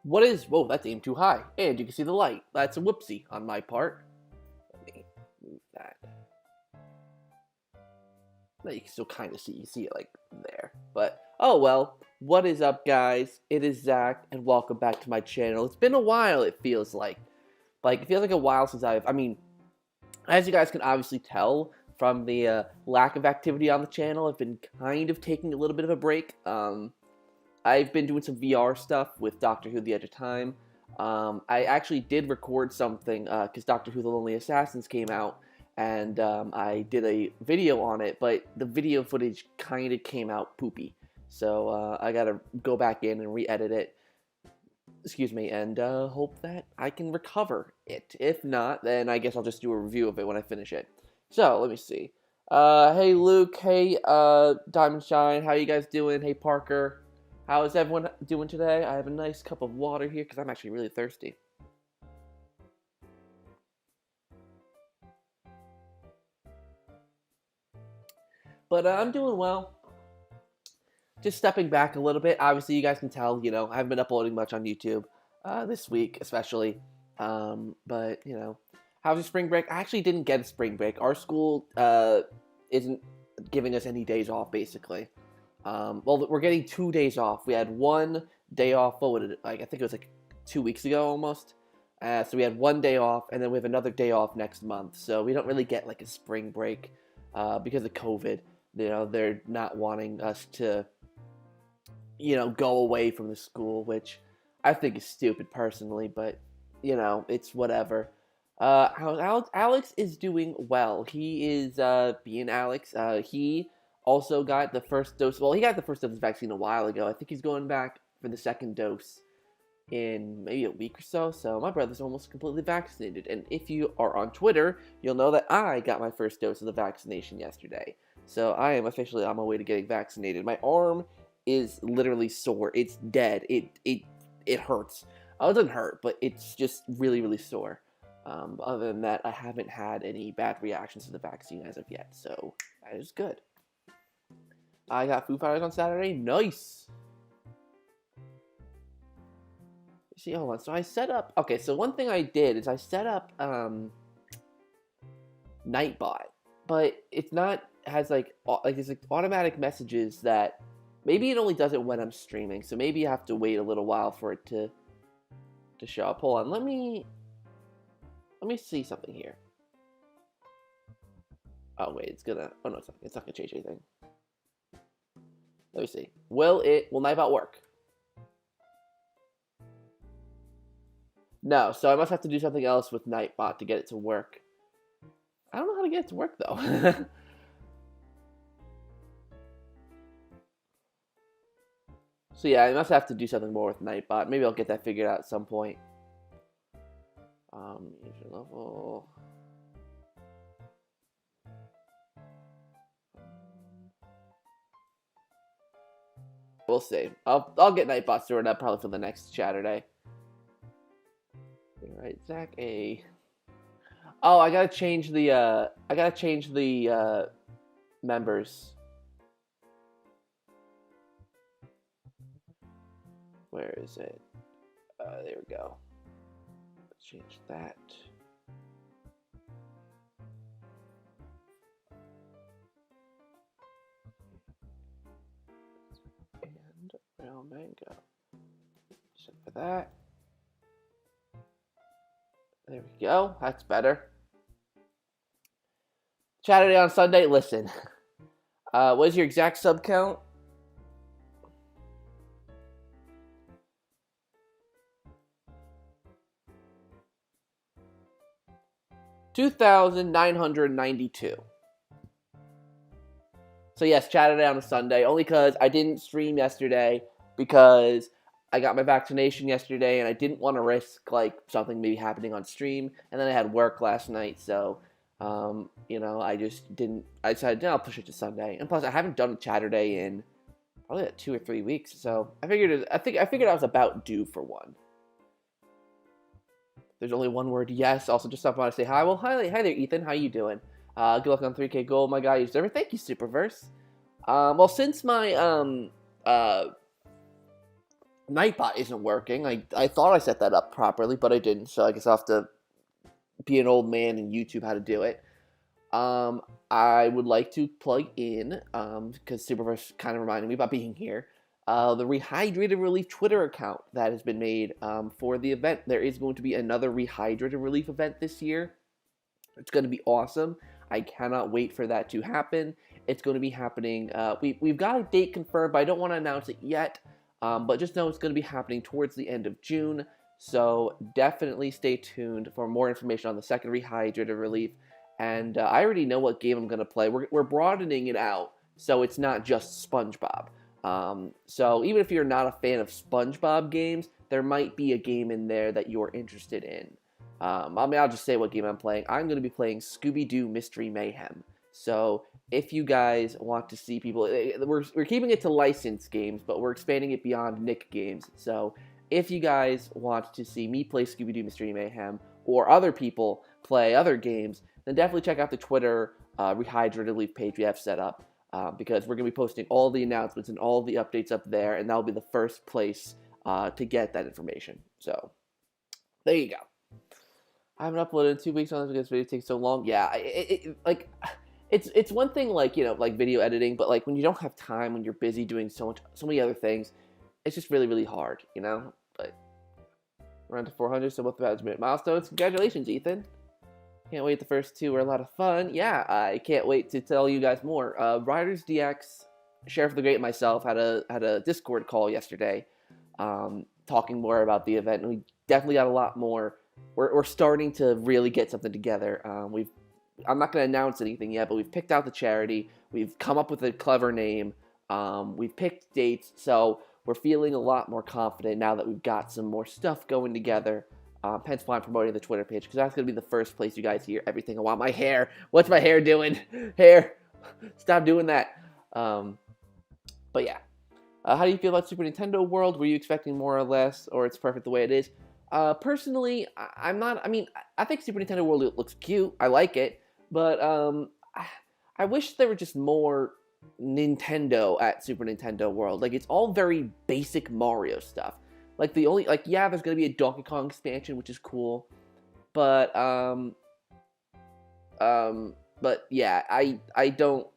What is... Whoa, that's aimed too high. And you can see the light. That's a whoopsie on my part. Let me move that. Now you can still kind of see. You see it like there. But, oh well. What is up, guys? It is Zach, and welcome back to my channel. It's been a while, it feels like. It feels like a while since I mean, as you guys can obviously tell from the lack of activity on the channel, I've been kind of taking a little bit of a break. I've been doing some VR stuff with Doctor Who: The Edge of Time. I actually did record something because Doctor Who: The Lonely Assassins came out, and I did a video on it, but the video footage kind of came out poopy. So I gotta go back in and re-edit it. Excuse me, and hope that I can recover it. If not, then I guess I'll just do a review of it when I finish it. So, let me see. Hey Luke, hey Diamond Shine, how you guys doing? Hey Parker, how is everyone doing today? I have a nice cup of water here because I'm actually really thirsty. But I'm doing well. Just stepping back a little bit. Obviously, you guys can tell, you know, I haven't been uploading much on YouTube this week, especially. But, you know, how's your spring break? I actually didn't get a spring break. Our school isn't giving us any days off, basically. Well, we're getting 2 days off. We had 1 day off, what would it, like, I think it was like 2 weeks ago almost. So we had 1 day off, and then we have another day off next month. So we don't really get like a spring break because of COVID. You know, they're not wanting us to, you know, go away from the school, which I think is stupid personally, but, you know, it's whatever. Alex? Alex is doing well. He is being Alex. He also got the first dose. Well, he got the first dose of the vaccine a while ago. I think he's going back for the second dose in maybe a week or so. So my brother's almost completely vaccinated. And if you are on Twitter, you'll know that I got my first dose of the vaccination yesterday. So I am officially on my way to getting vaccinated. My arm is literally sore. It's dead. It hurts. It doesn't hurt, but it's just really, really sore. Other than that, I haven't had any bad reactions to the vaccine as of yet, so that is good. I got Foo Fighters on Saturday. Nice. See, hold on. So I set up. Okay, so one thing I did is I set up Nightbot, but it's not has like there's like automatic messages that maybe it only does it when I'm streaming. So maybe you have to wait a little while for it to show up. Hold on. Let me see something here. Oh wait, it's gonna. Oh no, it's not gonna change anything. Let me see. Will Nightbot work? No, so I must have to do something else with Nightbot to get it to work. I don't know how to get it to work though. So yeah, I must have to do something more with Nightbot. Maybe I'll get that figured out at some point. User level. We'll see. I'll get Nightbot sorted out probably for the next Chaturday. Alright, Zach A. Oh, I gotta change the members. Where is it? There we go. Let's change that. And Real Mango. Check for that. There we go. That's better. Saturday on Sunday. Listen. What is your exact sub count? $2,992. So yes, Saturday on a Sunday, only because I didn't stream yesterday because I got my vaccination yesterday and I didn't want to risk like something maybe happening on stream, and then I had work last night, so you know, I just didn't. I decided, no, I'll push it to Sunday, and plus I haven't done a Chaturday in probably like 2 or 3 weeks, so I figured I figured I was about due for one. There's only one word, yes. Also, just stopping by to say hi. Well, hi there, Ethan. How you doing? Good luck on 3K gold, my guy. You deserve it. Thank you, Superverse. Well, since my Nightbot isn't working. I thought I set that up properly, but I didn't. So I guess I'll have to be an old man and YouTube how to do it. I would like to plug in, because Superverse kind of reminded me about being here, the Rehydrated Relief Twitter account that has been made for the event. There is going to be another Rehydrated Relief event this year. It's going to be awesome. I cannot wait for that to happen. It's going to be happening. We've got a date confirmed, but I don't want to announce it yet. But just know it's going to be happening towards the end of June. So definitely stay tuned for more information on the second Rehydrated Relief. And I already know what game I'm going to play. We're broadening it out, so it's not just SpongeBob. So even if you're not a fan of SpongeBob games, there might be a game in there that you're interested in. I'll just say what game I'm playing. I'm going to be playing Scooby-Doo Mystery Mayhem. So if you guys want to see people, we're keeping it to licensed games, but we're expanding it beyond Nick games. So if you guys want to see me play Scooby-Doo Mystery Mayhem, or other people play other games, then definitely check out the Twitter Rehydrated Relief page we have set up, because we're going to be posting all the announcements and all the updates up there, and that'll be the first place to get that information. So there you go. I haven't uploaded in 2 weeks on this because video takes so long. Yeah, it's one thing, like, you know, like video editing, but like when you don't have time, when you're busy doing so many other things, it's just really, really hard, you know. But we're on to 400, so both about to milestones. Congratulations, Ethan. Can't wait. The first two were a lot of fun. Yeah, I can't wait to tell you guys more. Riders DX, Sheriff of the Great, and myself had a Discord call yesterday, talking more about the event, and we definitely got a lot more. We're starting to really get something together. I'm not going to announce anything yet, but we've picked out the charity. We've come up with a clever name. We've picked dates, so we're feeling a lot more confident now that we've got some more stuff going together. Hence why I'm promoting the Twitter page, because that's going to be the first place you guys hear everything. I want my hair. What's my hair doing? Hair. Stop doing that. But yeah. How do you feel about Super Nintendo World? Were you expecting more or less, or it's perfect the way it is? Personally, I'm not. I mean, I think Super Nintendo World looks cute. I like it, but I wish there were just more Nintendo at Super Nintendo World. Like, it's all very basic Mario stuff. Like, yeah, there's gonna be a Donkey Kong expansion, which is cool, but yeah, I don't.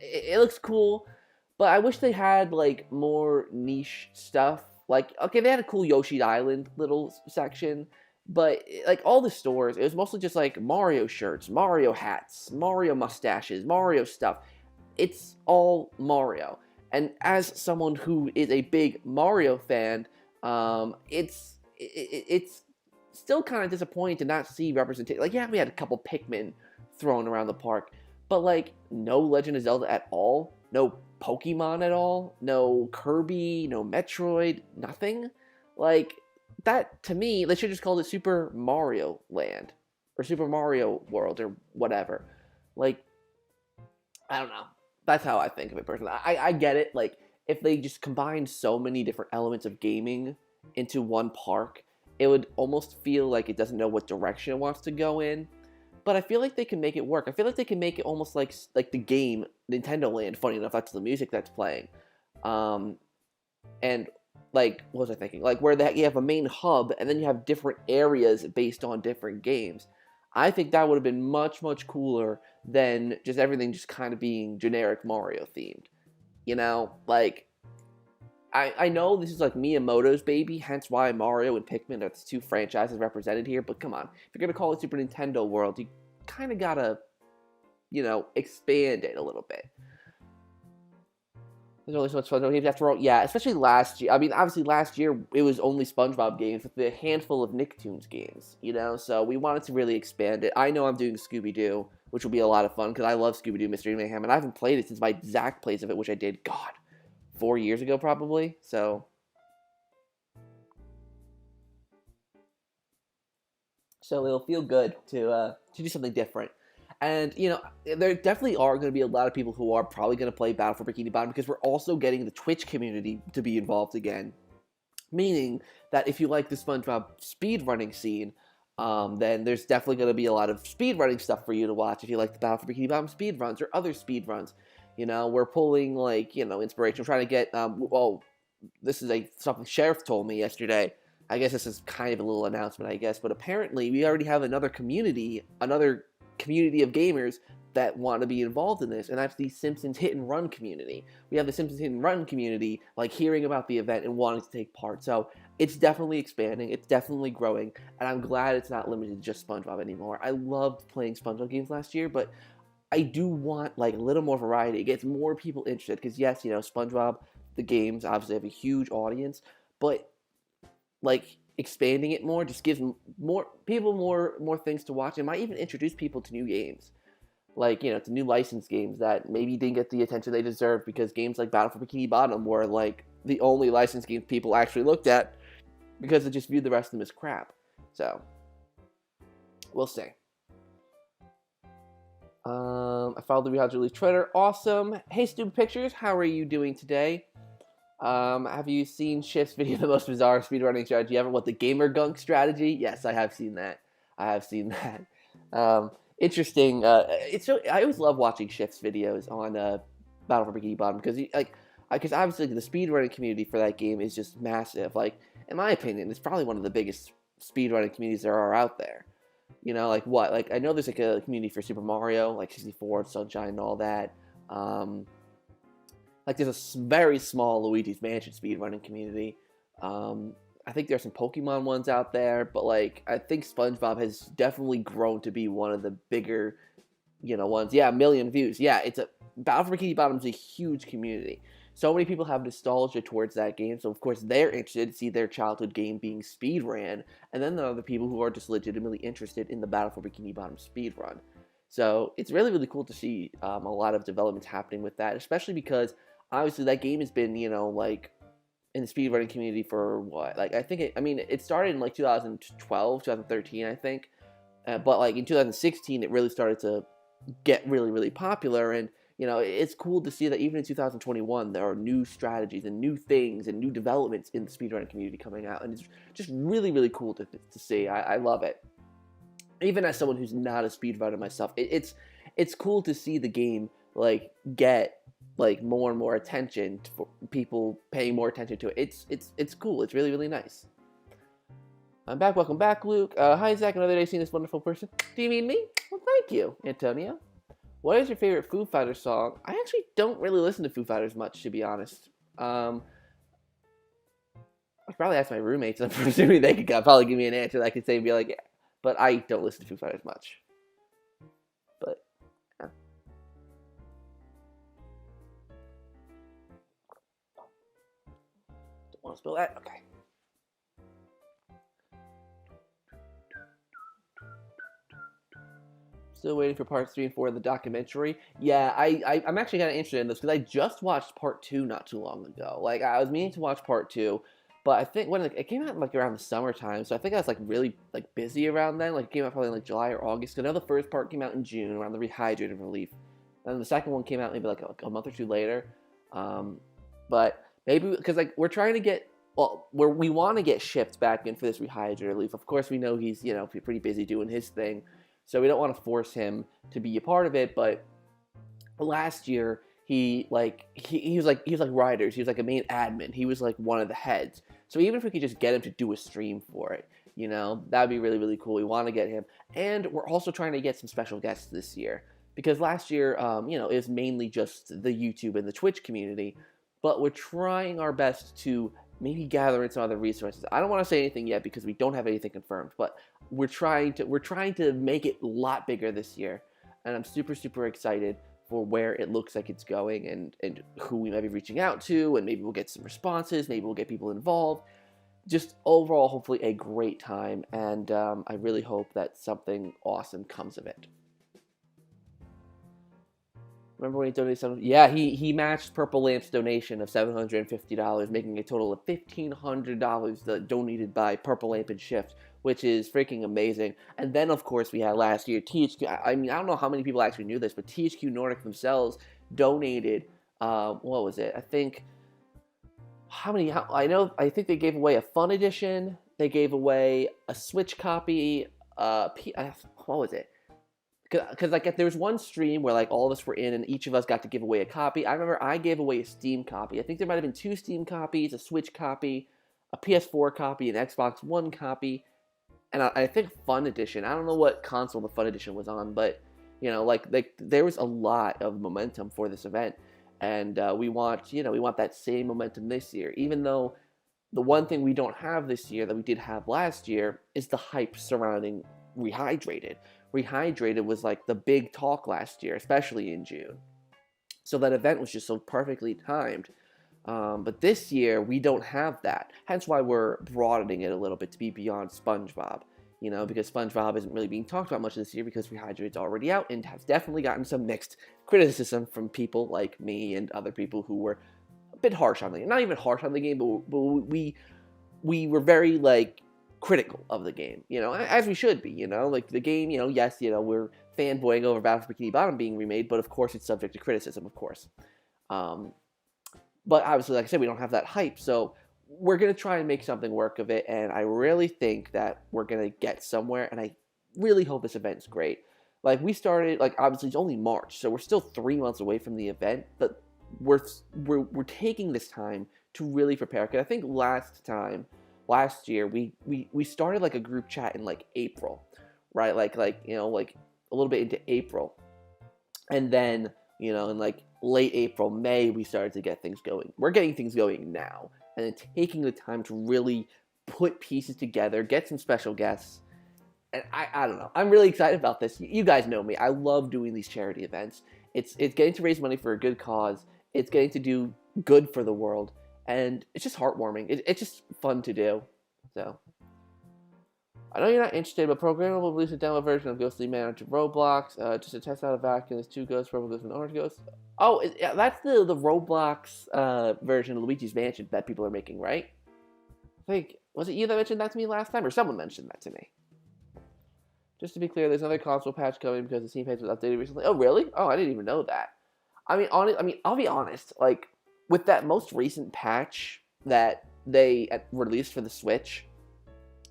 It looks cool, but I wish they had like more niche stuff. Like, okay, they had a cool Yoshi's Island little section, but like all the stores, it was mostly just like Mario shirts, Mario hats, Mario mustaches, Mario stuff. It's all Mario. And as someone who is a big Mario fan, it's still kind of disappointing to not see representation. Like, yeah, we had a couple Pikmin thrown around the park, but like no Legend of Zelda at all, no Pokemon at all, no Kirby, no Metroid, nothing. Like, that, to me, they should just call it Super Mario Land or Super Mario World or whatever. Like, I don't know. That's how I think of it personally. I get it. Like, if they just combined so many different elements of gaming into one park, it would almost feel like it doesn't know what direction it wants to go in. But I feel like they can make it work. I feel like they can make it almost like the game Nintendo Land. Funny enough, that's the music that's playing. And like, what was I thinking? Like, where you have a main hub and then you have different areas based on different games. I think that would have been much, much cooler than just everything just kind of being generic Mario themed. You know, like, I know this is like Miyamoto's baby, hence why Mario and Pikmin are the two franchises represented here, but come on. If you're going to call it Super Nintendo World, you kind of got to, you know, expand it a little bit. There's only so much fun games after all. Yeah, especially last year. I mean, obviously last year it was only SpongeBob games with a handful of Nicktoons games, you know? So we wanted to really expand it. I know I'm doing Scooby-Doo, which will be a lot of fun because I love Scooby-Doo Mystery Mayhem, and I haven't played it since my Zak plays of it, which I did, God, 4 years ago probably. So it'll feel good to do something different. And, you know, there definitely are going to be a lot of people who are probably going to play Battle for Bikini Bottom because we're also getting the Twitch community to be involved again. Meaning that if you like the SpongeBob speedrunning scene, then there's definitely going to be a lot of speedrunning stuff for you to watch if you like the Battle for Bikini Bottom speedruns or other speedruns. You know, we're pulling, like, you know, inspiration. We're trying to get, well, this is something Sheriff told me yesterday. I guess this is kind of a little announcement, I guess, but apparently we already have another community of gamers that want to be involved in this, and that's the Simpsons Hit and Run community. We have the Simpsons Hit and Run community, like, hearing about the event and wanting to take part. So it's definitely expanding, it's definitely growing, and I'm glad it's not limited to just SpongeBob anymore. I loved playing SpongeBob games last year, but I do want, like, a little more variety. It gets more people interested, because yes, SpongeBob, the games obviously have a huge audience, but, like, expanding it more just gives more people more things to watch. It might even introduce people to new games, like, to new licensed games that maybe didn't get the attention they deserve, because games like Battle for Bikini Bottom were, like, the only licensed games people actually looked at, because they just viewed the rest of them as crap. So, we'll see. I followed the Real Julie's Twitter. Awesome. Hey, Stupid Pictures, how are you doing today? Have you seen Shift's video, The Most Bizarre Speedrunning Strategy Ever? What, the Gamer Gunk strategy? Yes, I have seen that. Interesting. I always love watching Shift's videos on Battle for Bikini Bottom, because obviously the speedrunning community for that game is just massive. Like, in my opinion, it's probably one of the biggest speedrunning communities there are out there. Like what? Like, I know there's like a community for Super Mario, like 64 and Sunshine and all that. Like, there's a very small Luigi's Mansion speedrunning community. I think there's some Pokemon ones out there, but, like, I think SpongeBob has definitely grown to be one of the bigger, ones. Yeah, 1 million views. Yeah, Battle for Bikini Bottom is a huge community. So many people have nostalgia towards that game, so of course they're interested to see their childhood game being speedran, and then there are the people who are just legitimately interested in the Battle for Bikini Bottom speedrun. So it's really, really cool to see a lot of developments happening with that, especially because obviously that game has been, like, in the speedrunning community for what? Like, I think it started in, like, 2012, 2013, I think. But, like, in 2016, it really started to get really, really popular. And, it's cool to see that even in 2021, there are new strategies and new things and new developments in the speedrunning community coming out. And it's just really, really cool to see. I love it. Even as someone who's not a speedrunner myself, it's cool to see the game, like, get, like, more and more attention, for people paying more attention to it. It's cool. It's really, really nice. I'm back. Welcome back, Luke. Hi, Zach. Another day seeing this wonderful person. Do you mean me? Well, thank you, Antonio. What is your favorite Foo Fighters song? I actually don't really listen to Foo Fighters much, to be honest. I could probably ask my roommates. I'm presuming they could probably give me an answer that I could say and be like, yeah. But I don't listen to Foo Fighters much. But, yeah. Don't want to spill that? Okay. Still waiting for parts 3 and 4 of the documentary. Yeah, I'm actually kind of interested in this, because I just watched part 2 not too long ago. Like, I was meaning to watch part 2, but I think when it came out, like, around the summertime, so I think I was, like, really, like, busy around then. Like, it came out probably in, like, July or August. I know the first part came out in June, around the Rehydrated Relief. And the second one came out maybe, like, a month or two later. But maybe, because, like, we're trying to get, we want to get Shift back in for this Rehydrated Relief. Of course, we know he's, pretty busy doing his thing. So we don't want to force him to be a part of it, but last year he was like Riders. He was like a main admin. He was like one of the heads. So even if we could just get him to do a stream for it, that'd be really, really cool. We want to get him, and we're also trying to get some special guests this year, because last year, it was mainly just the YouTube and the Twitch community, but we're trying our best to maybe gather in some other resources. I don't want to say anything yet because we don't have anything confirmed, but we're trying to make it a lot bigger this year, and I'm super, super excited for where it looks like it's going, and who we might be reaching out to, and maybe we'll get some responses, maybe we'll get people involved. Just overall, hopefully a great time, and I really hope that something awesome comes of it. Remember when he donated something? Yeah, he matched Purple Lamp's donation of $750, making a total of $1,500 donated by Purple Lamp and Shift, which is freaking amazing. And then, of course, we had last year THQ. I mean, I don't know how many people actually knew this, but THQ Nordic themselves donated. What was it? I think. I think they gave away a Fun Edition. They gave away a Switch copy. What was it? Because like there was one stream where like all of us were in and each of us got to give away a copy. I remember I gave away a Steam copy. I think there might have been 2 Steam copies, a Switch copy, a PS4 copy, an Xbox One copy, and I think Fun Edition. I don't know what console the Fun Edition was on, but you know, like there was a lot of momentum for this event, and we want that same momentum this year. Even though the one thing we don't have this year that we did have last year is the hype surrounding Rehydrated. Rehydrated was like the big talk last year, especially in June. So that event was just so perfectly timed. But this year, we don't have that. Hence why we're broadening it a little bit to be beyond SpongeBob. You know, because SpongeBob isn't really being talked about much this year because Rehydrated's already out and has definitely gotten some mixed criticism from people like me and other people who were a bit harsh on the game. Not even harsh on the game, but we were very, like, critical of the game, you know, as we should be, you know, like the game, you know, yes, you know, we're fanboying over Battle for Bikini Bottom being remade, but of course it's subject to criticism, of course. But obviously, like I said, we don't have that hype, so we're going to try and make something work of it, and I really think that we're going to get somewhere, and I really hope this event's great. Like, we started, like, obviously it's only March, so we're still 3 months away from the event, but we're taking this time to really prepare, because I think last year, we started like a group chat in like April, right? Like you know, like a little bit into April, and then you know, in like late April, May, we started to get things going. We're getting things going now, and then taking the time to really put pieces together, get some special guests, and I don't know. I'm really excited about this. You guys know me. I love doing these charity events. It's getting to raise money for a good cause. It's getting to do good for the world. And it's just heartwarming. It's just fun to do. So, I know you're not interested, but Programmer will release a demo version of Ghostly Manor to Roblox just to test out a vacuum. There's 2 ghosts, purple ghosts, and orange ghosts. Oh, yeah, that's the Roblox version of Luigi's Mansion that people are making, right? I think, was it you that mentioned that to me last time, or someone mentioned that to me? Just to be clear, there's another console patch coming because the Steam page was updated recently. Oh, really? Oh, I didn't even know that. I mean, I'll be honest. Like, with that most recent patch that they released for the Switch,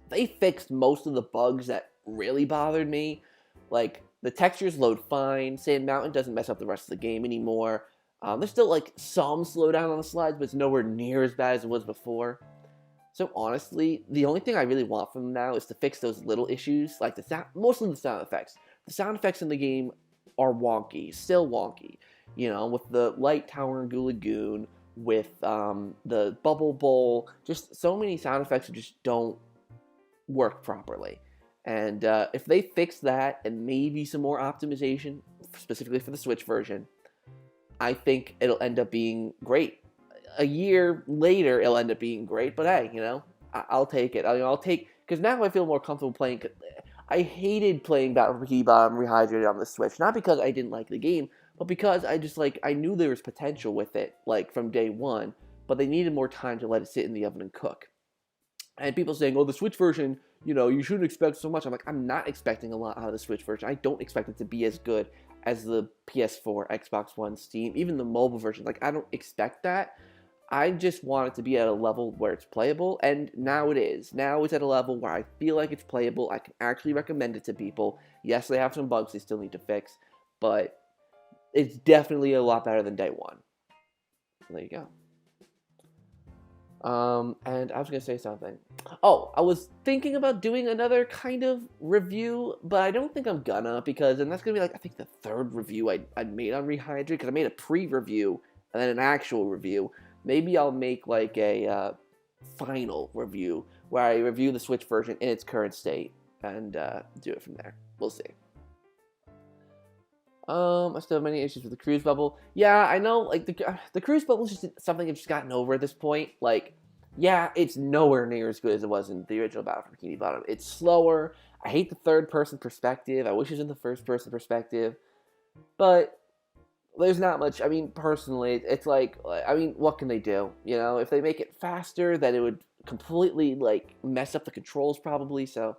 they fixed most of the bugs that really bothered me. Like, the textures load fine, Sand Mountain doesn't mess up the rest of the game anymore. There's still, like, some slowdown on the slides, but it's nowhere near as bad as it was before. So, honestly, the only thing I really want from them now is to fix those little issues, like mostly the sound effects. The sound effects in the game are wonky, still wonky. You know, with the Light Tower and Goo Lagoon, with the Bubble Bowl, just so many sound effects that just don't work properly. And if they fix that and maybe some more optimization, specifically for the Switch version, I think it'll end up being great. A year later, it'll end up being great, but hey, you know, I'll take it. I'll take, because now I feel more comfortable playing. I hated playing Battle for Bikini Bottom Rehydrated on the Switch, not because I didn't like the game, but because I just, like, I knew there was potential with it, like, from day one, but they needed more time to let it sit in the oven and cook. And people saying, oh, the Switch version, you know, you shouldn't expect so much. I'm like, I'm not expecting a lot out of the Switch version. I don't expect it to be as good as the PS4, Xbox One, Steam, even the mobile version. Like, I don't expect that. I just want it to be at a level where it's playable, and now it is. Now it's at a level where I feel like it's playable. I can actually recommend it to people. Yes, they have some bugs they still need to fix, but it's definitely a lot better than day one. So there you go. And I was going to say something. Oh, I was thinking about doing another kind of review, but I don't think I'm gonna, because, and that's going to be like, I think the 3rd review I made on Rehydrate, because I made a pre-review and then an actual review. Maybe I'll make like a final review where I review the Switch version in its current state and do it from there. We'll see. I still have many issues with the cruise bubble. Yeah, I know, like, the cruise bubble is just something I've just gotten over at this point. Like, yeah, it's nowhere near as good as it was in the original Battle for Bikini Bottom. It's slower. I hate the 3rd-person perspective. I wish it was in the 1st-person perspective. But there's not much. I mean, personally, it's like, I mean, what can they do? You know, if they make it faster, then it would completely, like, mess up the controls probably. So,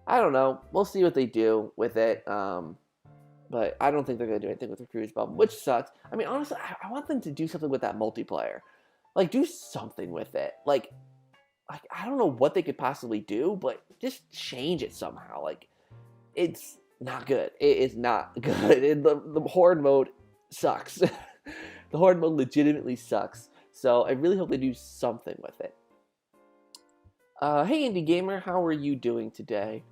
I don't know. We'll see what they do with it. But I don't think they're going to do anything with the cruise bubble, which sucks. I mean, honestly, I want them to do something with that multiplayer. Like, do something with it. Like, I don't know what they could possibly do, but just change it somehow. Like, it's not good. It is not good. The horde mode sucks. The horde mode legitimately sucks. So I really hope they do something with it. Hey, Indie Gamer, how are you doing today?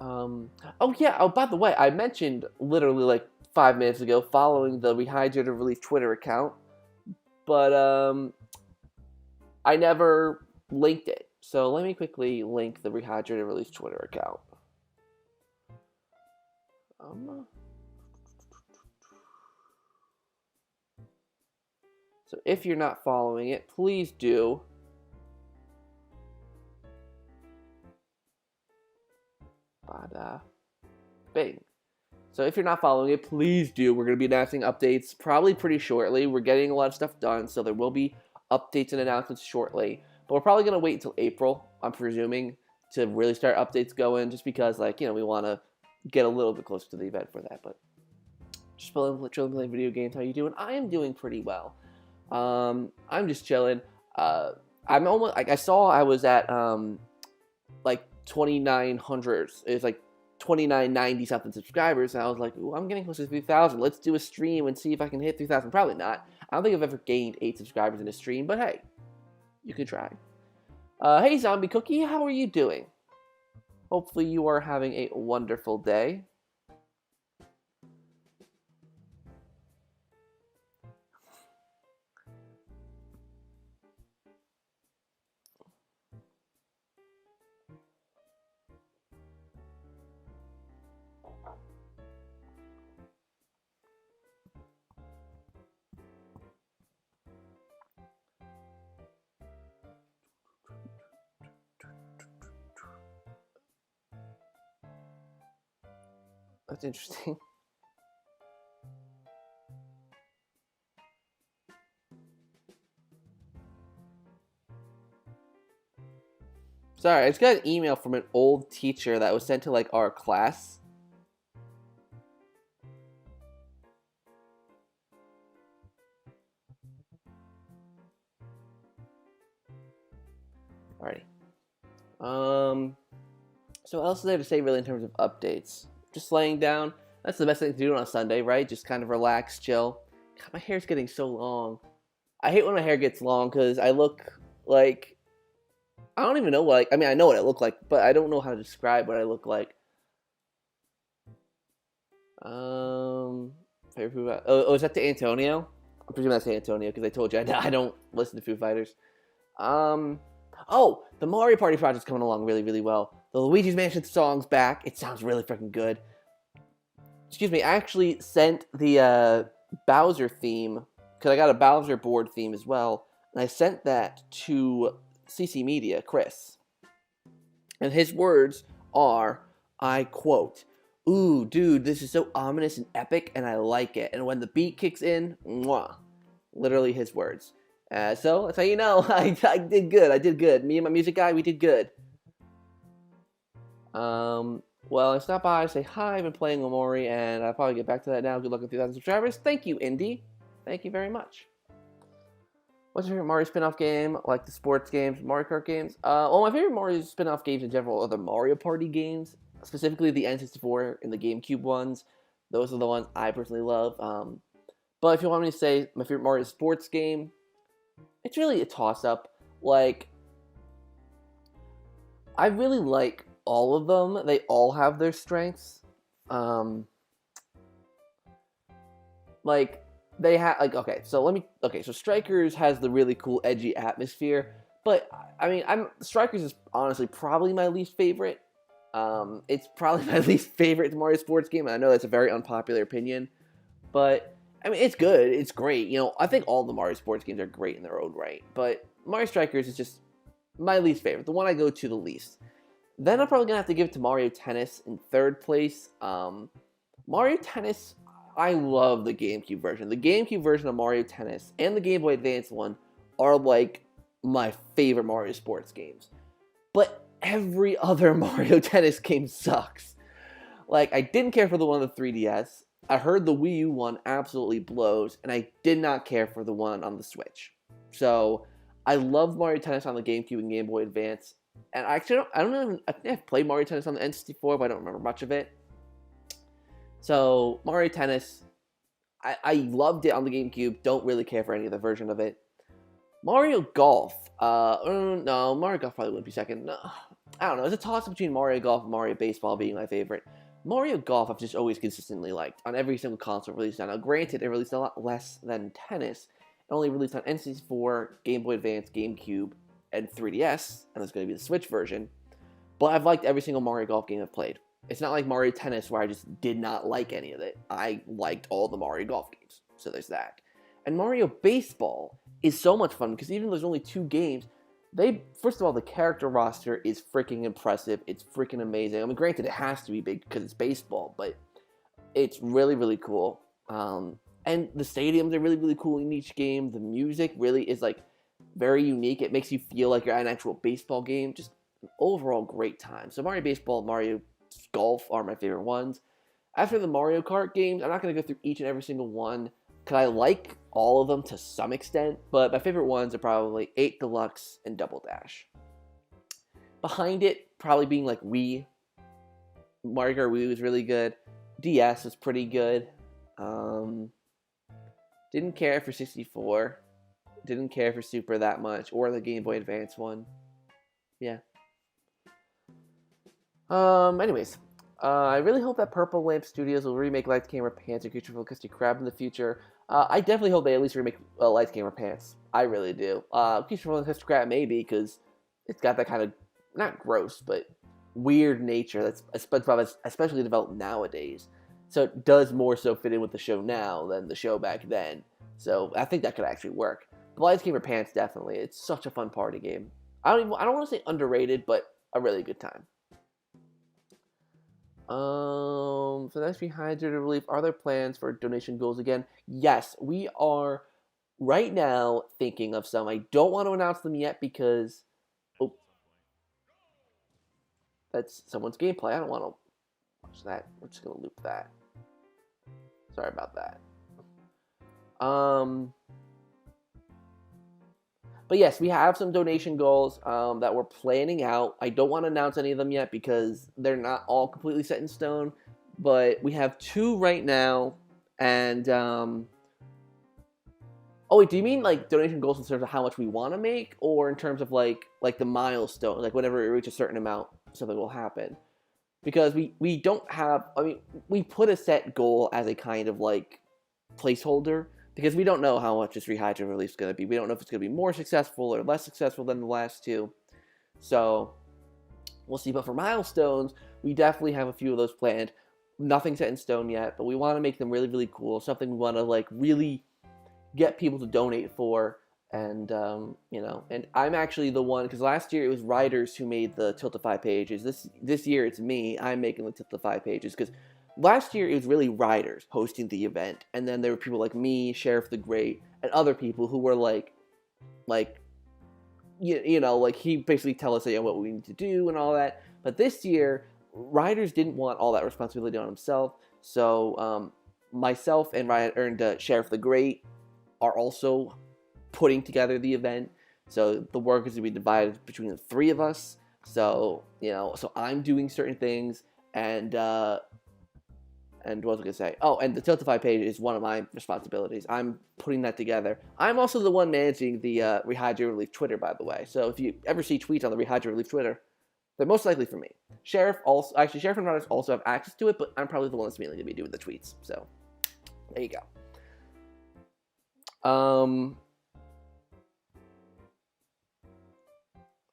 Oh yeah, oh, by the way, I mentioned literally like 5 minutes ago following the Rehydrated Relief Twitter account, but I never linked it. So let me quickly link the Rehydrated Relief Twitter account. So if you're not following it, please do. Bing. So if you're not following it, please do. We're going to be announcing updates probably pretty shortly. We're getting a lot of stuff done, so there will be updates and announcements shortly. But we're probably going to wait until April, I'm presuming, to really start updates going, just because, like, we want to get a little bit closer to the event for that. But just chilling, playing video games. How you doing? I am doing pretty well. I'm just chilling. I'm almost, like, I saw I was at, like, 2,900. It's like 2,990 something subscribers, and I was like, ooh, I'm getting close to 3,000. Let's do a stream and see if I can hit 3,000. Probably not. I don't think I've ever gained 8 subscribers in a stream, but hey, you could try. Hey, Zombie Cookie, how are you doing? Hopefully you are having a wonderful day. That's interesting. Sorry, I just got an email from an old teacher that was sent to, like, our class. Alrighty. So what else is there to say, really, in terms of updates? Just laying down. That's the best thing to do on a Sunday, right? Just kind of relax, chill. God, my hair's getting so long. I hate when my hair gets long, because I look like... I don't even know what... I mean, I know what I look like, but I don't know how to describe what I look like. Favorite Foo Fighters. Oh, is that to Antonio? I'm presuming that's to Antonio, because I told you I don't listen to Foo Fighters. Oh, the Mario Party project's coming along really, really well. The Luigi's Mansion song's back. It sounds really freaking good. Excuse me, I actually sent the Bowser theme, because I got a Bowser board theme as well, and I sent that to CC Media, Chris. And his words are, I quote, "Ooh, dude, this is so ominous and epic, and I like it. And when the beat kicks in, mwah." Literally his words. So that's how you know I did good. I did good. Me and my music guy, we did good. Well, I stopped by to say hi. I've been playing Omori, and I'll probably get back to that now. Good luck with 3,000 subscribers. Thank you, Indy. Thank you very much. What's your favorite Mario spin-off game? Like the sports games, Mario Kart games? Well, my favorite Mario spin-off games in general are the Mario Party games, specifically the N64 and the GameCube ones. Those are the ones I personally love. But if you want me to say my favorite Mario sports game, it's really a toss-up. Like, I really like all of them. They all have their strengths. Like, they have, like, so Strikers has the really cool, edgy atmosphere, but, I mean, Strikers is honestly probably my least favorite. It's probably my least favorite Mario sports game, and I know that's a very unpopular opinion, but, I mean, it's good, it's great, I think all the Mario sports games are great in their own right, but Mario Strikers is just my least favorite, the one I go to the least. Then I'm probably going to have to give it to Mario Tennis in third place. Mario Tennis, I love the GameCube version. The GameCube version of Mario Tennis and the Game Boy Advance one are like my favorite Mario sports games. But every other Mario Tennis game sucks. Like, I didn't care for the one on the 3DS. I heard the Wii U one absolutely blows, and I did not care for the one on the Switch. So, I love Mario Tennis on the GameCube and Game Boy Advance. And I don't even, I think I've played Mario Tennis on the N64, but I don't remember much of it. So Mario Tennis, I loved it on the GameCube. Don't really care for any other version of it. Mario Golf. No, Mario Golf probably wouldn't be second. No, I don't know. It's a toss-up between Mario Golf and Mario Baseball being my favorite. Mario Golf I've just always consistently liked on every single console released now. Now, granted, it released a lot less than Tennis. It only released on N64, Game Boy Advance, GameCube, and 3DS, and it's going to be the Switch version. But I've liked every single Mario Golf game I've played. It's not like Mario Tennis where I just did not like any of it. I liked all the Mario Golf games, so there's that. And Mario Baseball is so much fun because even though there's only 2 games, first of all, the character roster is freaking impressive. It's freaking amazing. I mean, granted, it has to be big because it's baseball, but it's really, really cool. And the stadiums are really, really cool in each game. The music really is like very unique. It makes you feel like you're at an actual baseball game. Just an overall great time. So Mario Baseball, Mario Golf are my favorite ones. After the Mario Kart games, I'm not going to go through each and every single one because I like all of them to some extent, but my favorite ones are probably 8 Deluxe and Double Dash. Behind it, probably being like Wii. Mario Kart Wii was really good. DS was pretty good. Didn't care for 64. Didn't care for Super that much, or the Game Boy Advance one. Yeah. Anyways, I really hope that Purple Lamp Studios will remake Lights Camera Pants and Creature from Krusty Krab in the future. I definitely hope they at least remake Lights Camera Pants. I really do. Creature from Krusty Krab maybe, because it's got that kind of, not gross, but weird nature that's especially developed nowadays. So it does more so fit in with the show now than the show back then. So I think that could actually work. The Lights Camera Pants, definitely. It's such a fun party game. I don't want to say underrated, but a really good time. So that's behind the relief. Are there plans for donation goals again? Yes, we are right now thinking of some. I don't want to announce them yet because that's someone's gameplay. I don't want to watch that. We're just gonna loop that. Sorry about that. But yes, we have some donation goals that we're planning out. I don't want to announce any of them yet because they're not all completely set in stone. But we have 2 right now. And, oh wait, do you mean like donation goals in terms of how much we want to make? Or in terms of like the milestone? Like whenever we reach a certain amount, something will happen. Because we don't have, I mean, we put a set goal as a kind of like placeholder. Because we don't know how much this Rehydrate release is going to be. We don't know if it's going to be more successful or less successful than the last 2. So, we'll see. But for milestones, we definitely have a few of those planned. Nothing set in stone yet, but we want to make them really, really cool. Something we want to, like, really get people to donate for. And, you know, and I'm actually the one, because last year it was writers who made the Tiltify pages. This year it's me. I'm making the Tiltify pages, because last year, it was really writers hosting the event, and then there were people like me, Sheriff the Great, and other people who were like, you know, like he basically tell us what we need to do and all that. But this year, writers didn't want all that responsibility on himself, so myself and Sheriff the Great are also putting together the event. So the work is going to be divided between the 3 of us. So you know, so I'm doing certain things, and what was I going to say? Oh, and the Tiltify page is one of my responsibilities. I'm putting that together. I'm also the one managing the Rehydrate Relief Twitter, by the way. So if you ever see tweets on the Rehydrate Relief Twitter, they're most likely from me. Sheriff and Runners also have access to it, but I'm probably the one that's mainly going to be doing the tweets. So there you go.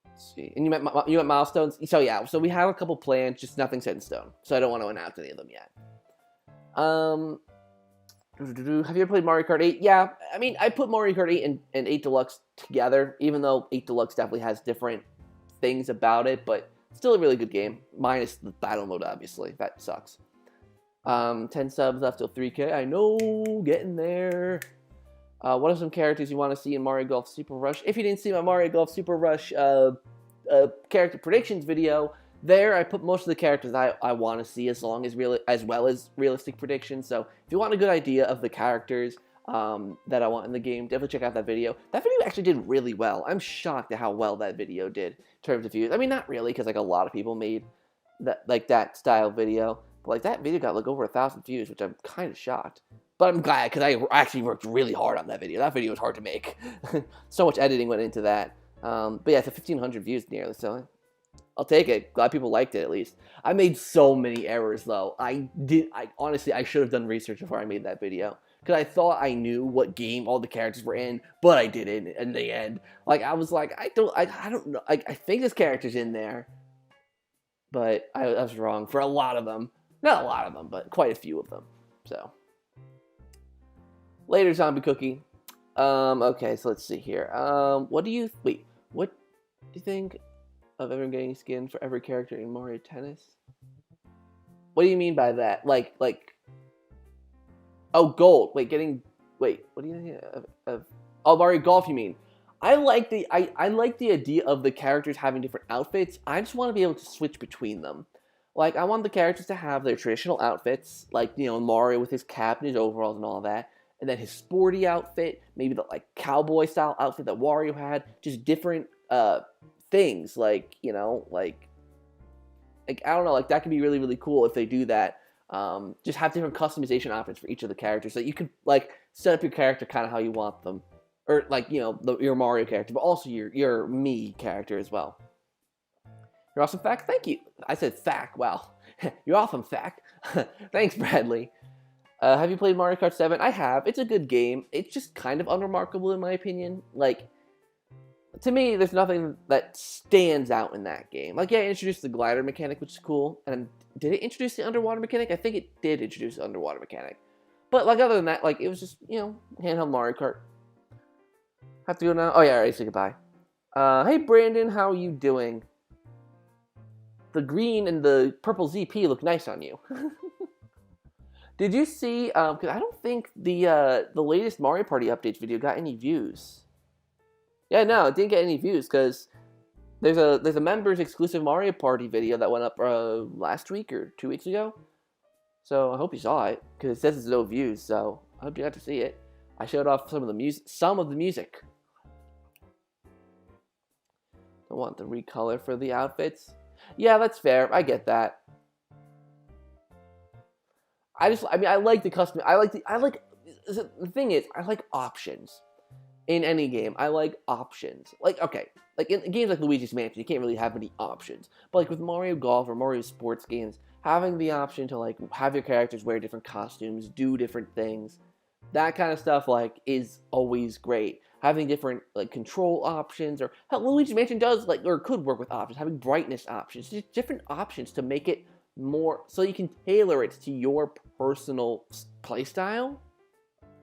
Let's see. And you meant milestones? So yeah, so we have a couple plans, just nothing set in stone. So I don't want to announce any of them yet. Have you ever played Mario Kart 8? Yeah, I mean, I put Mario Kart 8 and 8 Deluxe together, even though 8 Deluxe definitely has different things about it, but still a really good game, minus the battle mode, obviously. That sucks. 10 subs left till 3K. I know, getting there. What are some characters you want to see in Mario Golf Super Rush? If you didn't see my Mario Golf Super Rush character predictions video, there I put most of the characters I want to see as well as realistic predictions. So if you want a good idea of the characters that I want in the game. Definitely check out that video. That video actually did really well. I'm shocked at how well that video did in terms of views. I mean, not really, because like a lot of people made that style video. But like that video got like over 1,000 views, which I'm kind of shocked. But I'm glad because I actually worked really hard on that video. That video was hard to make. So much editing went into that. But yeah, it's 1,500 views nearly. So I'll take it. Glad people liked it at least. I made so many errors though. I honestly I should have done research before I made that video because I thought I knew what game all the characters were in, but I didn't. In the end, like I was like I don't know. I think this character's in there, but I was wrong for a lot of them. Not a lot of them, but quite a few of them. So later, Zombie Cookie. Okay, so let's see here. What do you think of everyone getting a skin for every character in Mario Tennis? What do you mean by that? Like, oh, gold. What do you think of oh, Mario Golf? You mean? I like the idea of the characters having different outfits. I just want to be able to switch between them. Like, I want the characters to have their traditional outfits, like, you know, Mario with his cap and his overalls and all that, and then his sporty outfit, maybe the, like, cowboy-style outfit that Wario had, just different, things, like, you know, like, I don't know, like, that could be really, really cool if they do that. Just have different customization options for each of the characters, so you could, like, set up your character kind of how you want them. Or, like, you know, your Mario character, but also your Mii character as well. You're awesome, Fact. Thank you. I said Fact. Wow. You're awesome, Fact. Thanks, Bradley. Have you played Mario Kart 7? I have. It's a good game. It's just kind of unremarkable in my opinion. Like, to me, there's nothing that stands out in that game. Like, yeah, it introduced the glider mechanic, which is cool. And did it introduce the underwater mechanic? I think it did introduce the underwater mechanic. But, like, other than that, like, it was just, you know, handheld Mario Kart. Have to go now? Oh, yeah, alright, say goodbye. Hey, Brandon, how are you doing? The green and the purple ZP look nice on you. Did you see, because I don't think the latest Mario Party updates video got any views. Yeah, no, it didn't get any views, because there's a members exclusive Mario Party video that went up last week or 2 weeks ago. So I hope you saw it, because it says it's no views, so I hope you got to see it. I showed off some of the music. Don't want the recolor for the outfits. Yeah, that's fair. I get that. I like the custom. The thing is, I like options in any game. I like options. Like, okay, like in games like Luigi's Mansion, you can't really have any options. But like with Mario Golf or Mario sports games, having the option to like have your characters wear different costumes, do different things, that kind of stuff like is always great. Having different like control options, or how Luigi's Mansion does like or could work with options, having brightness options, just different options to make it more so you can tailor it to your personal playstyle.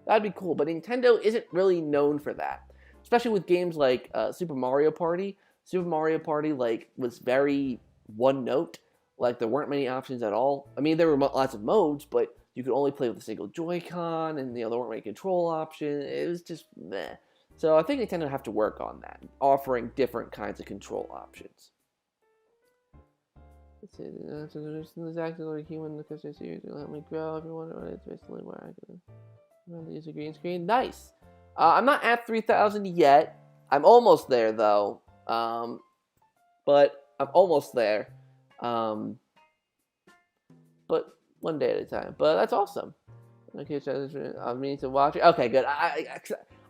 That'd be cool, but Nintendo isn't really known for that, especially with games like Super Mario Party. Super Mario Party like was very one note, like there weren't many options at all. I mean, there were lots of modes, but you could only play with a single Joy-Con, and you know there weren't many control options. It was just meh. So I think Nintendo have to work on that, offering different kinds of control options. It's exactly like human. The customer series will help me grow. If you wonder what it's basically where I can use a green screen. Nice. I'm not at 3,000 yet. I'm almost there though. But I'm almost there. But one day at a time. But that's awesome. Okay, I'm meaning to watch it. Okay, good.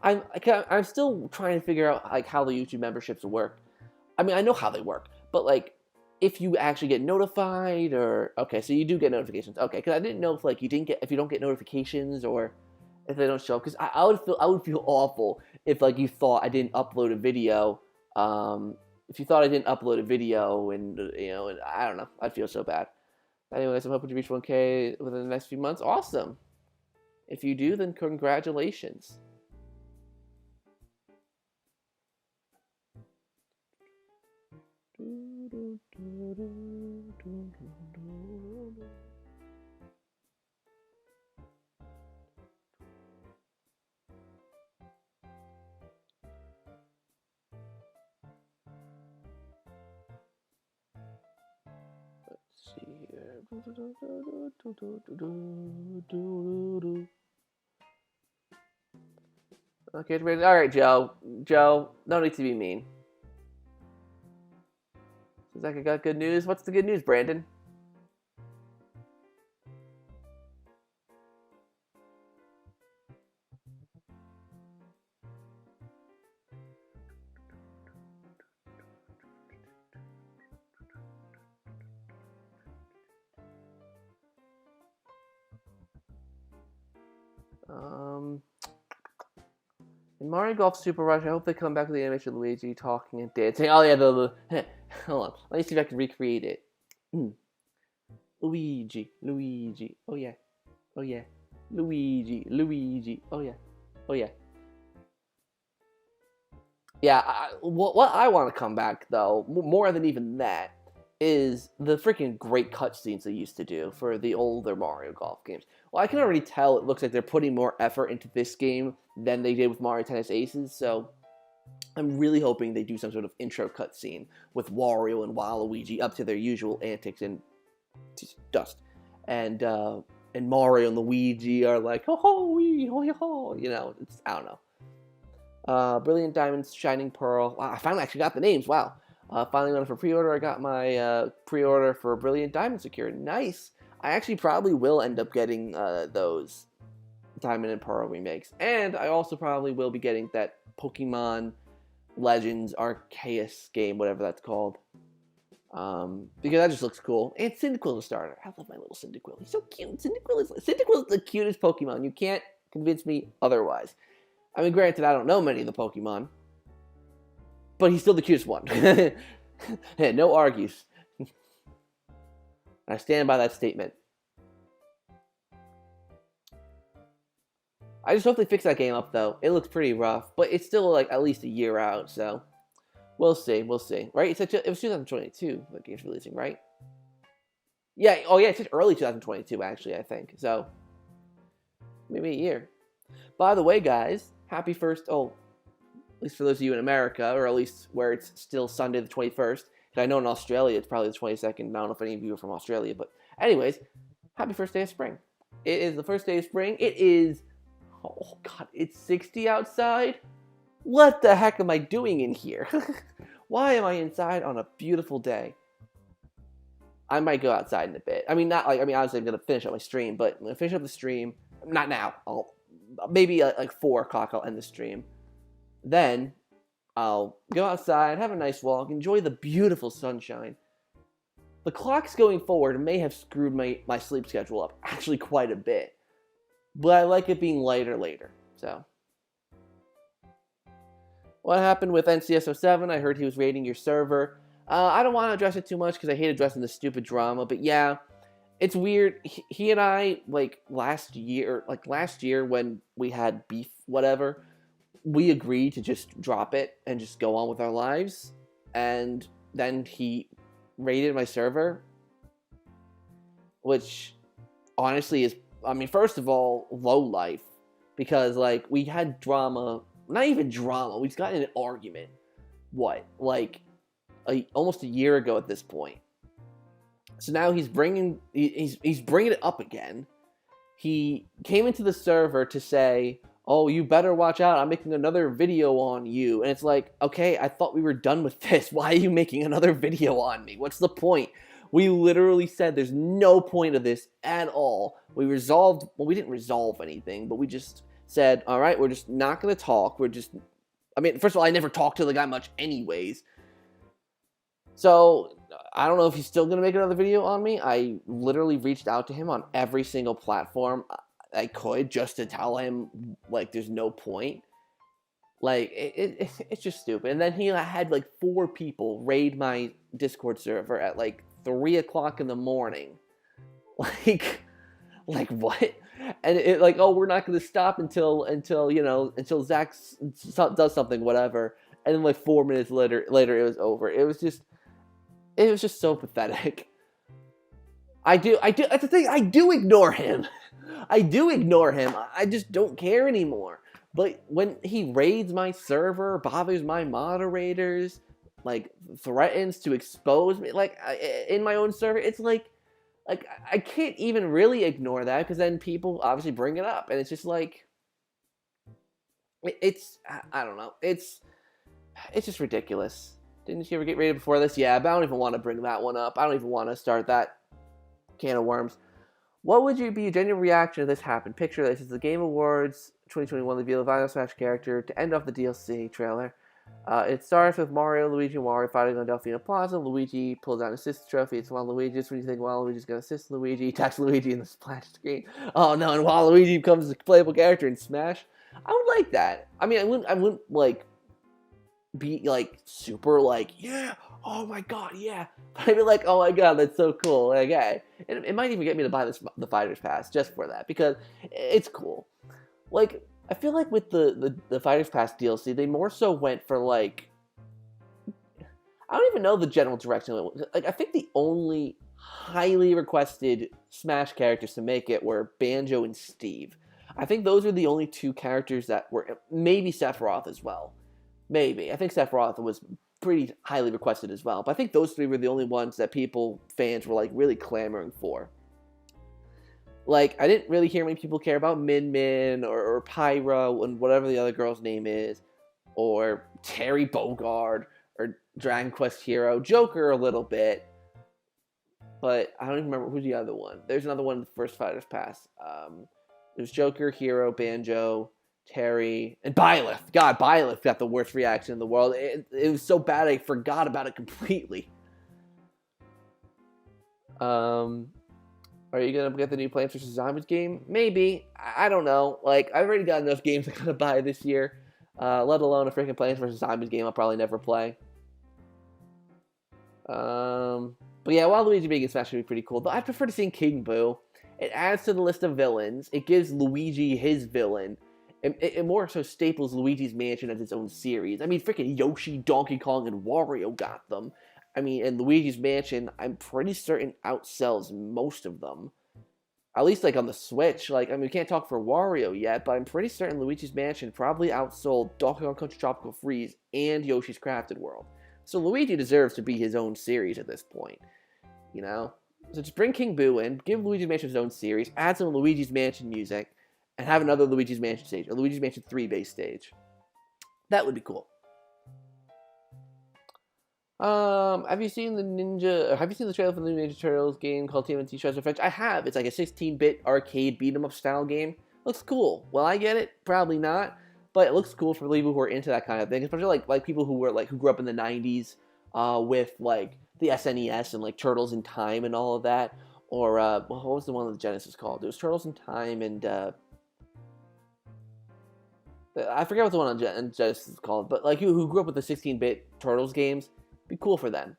I'm still trying to figure out like how the YouTube memberships work. I mean, I know how they work, but like if you actually get notified or okay, so you do get notifications. Okay, because I didn't know if like you don't get notifications or if they don't show up. Because I would feel awful if like you thought I didn't upload a video. If you thought I didn't upload a video and you know, and I don't know, I'd feel so bad. Anyways, I'm hoping to reach 1K within the next few months. Awesome. If you do, then congratulations. Let's see here. Okay, all right, Joe. Joe, no need to be mean. Seems like I got good news. What's the good news, Brandon? In Mario Golf Super Rush, I hope they come back with the animation of Luigi talking and dancing. Oh yeah, the hold on. Let me see if I can recreate it. Luigi, Luigi. Oh yeah, oh yeah. Luigi, Luigi. Oh yeah, oh yeah. Yeah, what I want to come back though, more than even that, is the freaking great cutscenes they used to do for the older Mario Golf games. Well, I can already tell it looks like they're putting more effort into this game than they did with Mario Tennis Aces, so I'm really hoping they do some sort of intro cutscene with Wario and Waluigi up to their usual antics and dust, and Mario and Luigi are like ho ho wee ho ho, you know, it's, I don't know. Brilliant Diamonds, Shining Pearl. Wow, I finally actually got the names. Wow. Finally went for pre-order. I got my pre-order for Brilliant Diamond secured. Nice. I actually probably will end up getting those Diamond and Pearl remakes. And I also probably will be getting that Pokemon Legends Arceus game, whatever that's called. Because that just looks cool. And Cyndaquil the starter. I love my little Cyndaquil. He's so cute. Cyndaquil is the cutest Pokemon. You can't convince me otherwise. I mean, granted, I don't know many of the Pokemon, but he's still the cutest one. No argues. I stand by that statement. I just hope they fix that game up, though. It looks pretty rough, but it's still, like, at least a year out, so we'll see, we'll see. Right? It was 2022 the game's releasing, right? Yeah, oh yeah, it's just early 2022, actually, I think. So, maybe a year. By the way, guys, happy first, at least for those of you in America, or at least where it's still Sunday the 21st, because I know in Australia it's probably the 22nd, I don't know if any of you are from Australia, but anyways, happy first day of spring. It is the first day of spring. It is, oh god, it's 60 outside? What the heck am I doing in here? Why am I inside on a beautiful day? I might go outside in a bit. I mean, obviously I'm going to finish up my stream, but I'm going to finish up the stream, not now, maybe like 4 o'clock I'll end the stream. Then I'll go outside, have a nice walk, enjoy the beautiful sunshine. The clocks going forward may have screwed my sleep schedule up actually quite a bit, but I like it being lighter later. So, what happened with NCSO7? I heard he was raiding your server. I don't want to address it too much because I hate addressing the stupid drama, but yeah, it's weird. He and I, last year when we had beef, whatever, we agreed to just drop it and just go on with our lives. And then he raided my server, which honestly is, first of all, low life, because we had drama, not even drama, we just got in an argument. What, almost a year ago at this point. So now he's bringing it up again. He came into the server to say, oh, you better watch out, I'm making another video on you. And it's like, okay, I thought we were done with this. Why are you making another video on me? What's the point? We literally said there's no point of this at all. We didn't resolve anything, but we just said, all right, we're just not going to talk. First of all, I never talked to the guy much anyways. So, I don't know if he's still going to make another video on me. I literally reached out to him on every single platform I could just to tell him, there's no point. It's just stupid. And then he had, 4 people raid my Discord server at, 3 o'clock in the morning. What? And we're not going to stop until Zach does something, whatever. And then, 4 minutes later, it was over. It was just so pathetic. That's the thing, I do ignore him. I just don't care anymore. But when he raids my server, bothers my moderators, threatens to expose me, in my own server, it's I can't even really ignore that, because then people obviously bring it up, and it's just It's I don't know. It's just ridiculous. Didn't you ever get rated before this? Yeah, but I don't even want to bring that one up. I don't even want to start that can of worms. What would be your genuine reaction if this happened? Picture this: it's the Game Awards 2021 reveal of Final Smash character to end off the DLC trailer. It starts with Mario, Luigi, and Wario fighting on Delfino Plaza. Luigi pulls out an assist trophy. It's Waluigi. Just when you think Waluigi's gonna assist Luigi, he attacks Luigi in the splash screen. Oh no! And Waluigi becomes a playable character in Smash. I would like that. I mean, I wouldn't like be like super like yeah. Oh my god, yeah. But I'd be like, oh my god, that's so cool. Like, hey, it might even get me to buy the Fighters Pass just for that because it's cool. Like, I feel like with the Fighters Pass DLC, they more so went for like, I don't even know the general direction. Like, I think the only highly requested Smash characters to make it were Banjo and Steve. I think those are the only two characters that were, maybe Sephiroth as well. Maybe. I think Sephiroth was pretty highly requested as well. But I think those three were the only ones that fans were like really clamoring for. Like, I didn't really hear many people care about Min Min or Pyra and whatever the other girl's name is, or Terry Bogard or Dragon Quest Hero, Joker a little bit, but I don't even remember who's the other one. There's another one in the first Fighters Pass. There's Joker, Hero, Banjo, Terry, and Byleth. God, Byleth got the worst reaction in the world. It was so bad I forgot about it completely. Are you going to get the new Plants vs. Zombies game? Maybe. I don't know. Like, I've already got enough games I'm going to buy this year. Let alone a freaking Plants vs. Zombies game I'll probably never play. But yeah, Waluigi being in Smash would be pretty cool. Though I prefer to see King Boo. It adds to the list of villains. It gives Luigi his villain. It more so staples Luigi's Mansion as its own series. I mean, freaking Yoshi, Donkey Kong, and Wario got them. I mean, and Luigi's Mansion, I'm pretty certain outsells most of them. At least, like, on the Switch. Like, I mean, we can't talk for Wario yet, but I'm pretty certain Luigi's Mansion probably outsold Donkey Kong Country Tropical Freeze and Yoshi's Crafted World. So Luigi deserves to be his own series at this point. You know? So just bring King Boo in, give Luigi's Mansion his own series, add some Luigi's Mansion music, and have another Luigi's Mansion stage, a Luigi's Mansion 3 base stage. That would be cool. Have you seen the trailer for the new Ninja Turtles game called TMNT Shreds Revenge? I have. It's like a 16-bit arcade beat-em-up style game. Looks cool. Will I get it? Probably not. But it looks cool for people who are into that kind of thing, especially like people who grew up in the 90s with like the SNES and like Turtles in Time and all of that. Or what was the one of the Genesis called? It was Turtles in Time and I forget what the one on Genesis is called, but like who grew up with the 16-bit Turtles games, be cool for them.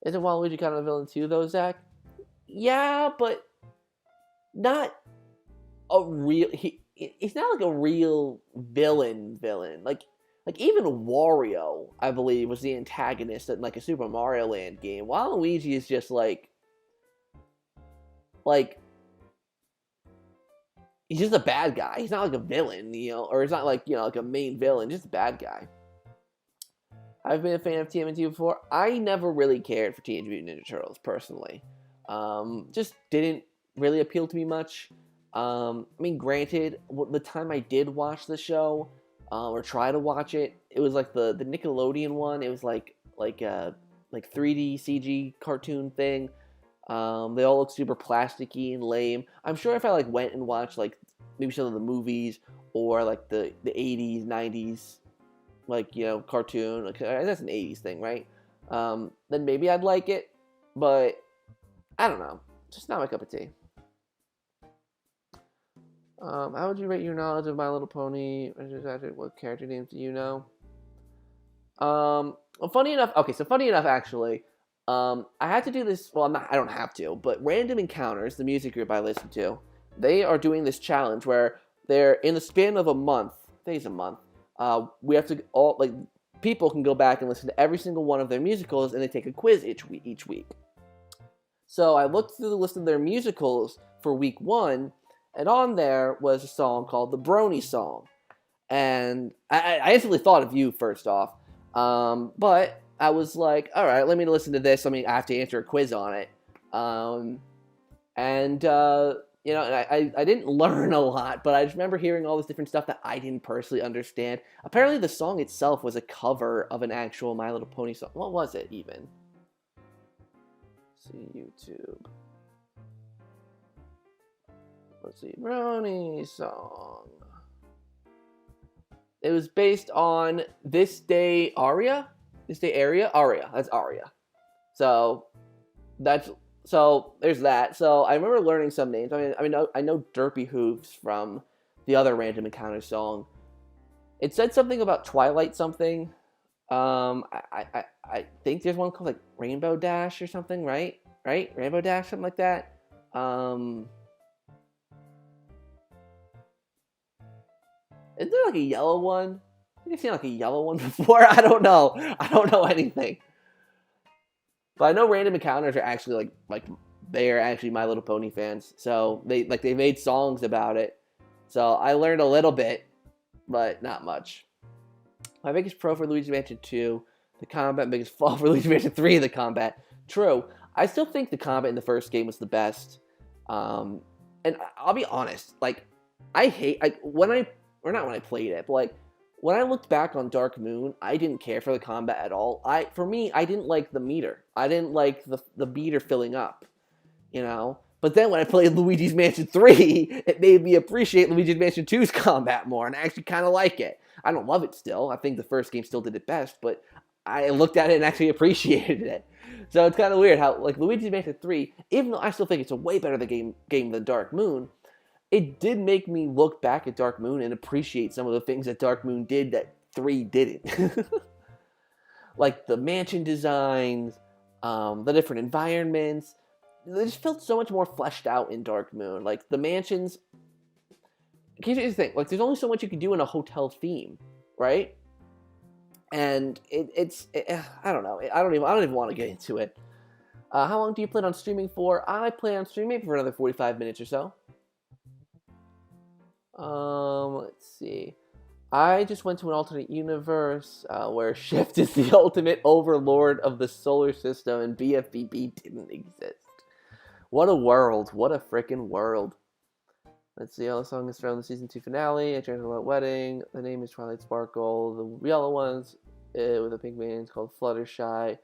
Isn't Waluigi kind of a villain too, though, Zach? Yeah, but not a real. He's not like a real villain. Like even Wario, I believe, was the antagonist in like a Super Mario Land game. Waluigi is just like he's just a bad guy. He's not like a villain, or he's not like like a main villain. Just a bad guy. I've been a fan of TMNT before. I never really cared for Teenage Mutant Ninja Turtles, personally. Just didn't really appeal to me much. I mean, granted, the time I did watch the show, or try to watch it, it was like the Nickelodeon one. It was like 3D CG cartoon thing. They all look super plasticky and lame. I'm sure if I went and watched maybe some of the movies or the 80s, 90s cartoon, that's an 80s thing, right? Then maybe I'd like it, but I don't know. Just not my cup of tea. How would you rate your knowledge of My Little Pony? What character names do you know? Well, funny enough, actually, I had to do this, I don't have to, but Random Encounters, the music group I listen to, they are doing this challenge where they're, in the span of a month, we have to people can go back and listen to every single one of their musicals, and they take a quiz each week. So I looked through the list of their musicals for week 1, and on there was a song called the Brony Song. And I instantly thought of you, first off. But I was like, all right, let me listen to this. I have to answer a quiz on it. you know, and I didn't learn a lot, but I just remember hearing all this different stuff that I didn't personally understand. Apparently, the song itself was a cover of an actual My Little Pony song. What was it even? Let's see, YouTube. Let's see, Brony song. It was based on This Day Aria? This Day Aria? Aria. That's Aria. So there's that. So I remember learning some names. I know Derpy Hooves from the other Random Encounter song. It said something about Twilight something. I think there's one called like Rainbow Dash or something, right? Right? Rainbow Dash, something like that. Is there like a yellow one? I think I've seen like a yellow one before. I don't know. I don't know anything. But I know Random Encounters are actually like they are actually My Little Pony fans. So they made songs about it. So I learned a little bit, but not much. My biggest pro for Luigi's Mansion 2, the combat. Biggest flaw for Luigi's Mansion 3, the combat. True. I still think the combat in the first game was the best. And I'll be honest, like I hate when I played it, but like when I looked back on Dark Moon, I didn't care for the combat at all. For me, I didn't like the meter. I didn't like the meter filling up, you know? But then when I played Luigi's Mansion 3, it made me appreciate Luigi's Mansion 2's combat more, and I actually kind of like it. I don't love it still. I think the first game still did it best, but I looked at it and actually appreciated it. So it's kind of weird how, like, Luigi's Mansion 3, even though I still think it's a way better game than Dark Moon, it did make me look back at Dark Moon and appreciate some of the things that Dark Moon did that 3 didn't. Like the mansion designs, the different environments. They just felt so much more fleshed out in Dark Moon. Like the mansions, can you think? Like there's only so much you can do in a hotel theme, right? And it's I don't know. I don't even want to get into it. How long do you plan on streaming for? I plan on streaming for another 45 minutes or so. Let's see. I just went to an alternate universe where Shift is the ultimate overlord of the solar system and BFBB didn't exist. What a world. What a freaking world. Let's see. All the songs from the season 2 finale. A Transatlantic Wedding. The name is Twilight Sparkle. The yellow ones with the pink main is called Fluttershy.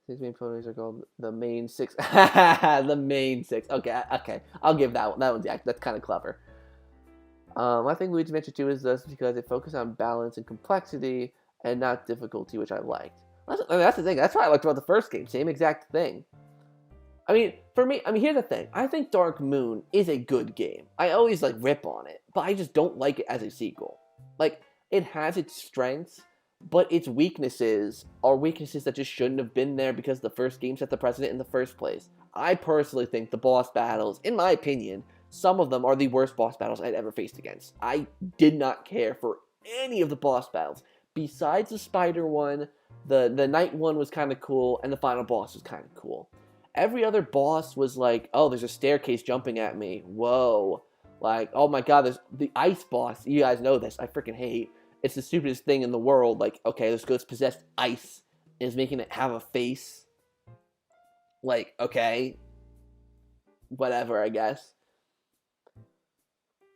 These main ponies are called the main 6. The main 6. Okay. I'll give that one. That's kind of clever. I think Luigi's Mansion 2 is this because it focused on balance and complexity and not difficulty, which I liked. That's the thing. That's what I liked about the first game. Same exact thing. I mean, for me, here's the thing. I think Dark Moon is a good game. I always, rip on it, but I just don't like it as a sequel. Like, it has its strengths, but its weaknesses are weaknesses that just shouldn't have been there because the first game set the precedent in the first place. I personally think the boss battles, in my opinion, some of them are the worst boss battles I'd ever faced against. I did not care for any of the boss battles. Besides the spider one, the night one was kind of cool, and the final boss was kind of cool. Every other boss was like, oh, there's a staircase jumping at me. Whoa. Like, oh my god, there's the ice boss. You guys know this. I freaking hate. It's the stupidest thing in the world. Like, okay, this ghost possessed ice is making it have a face. Like, okay. Whatever, I guess.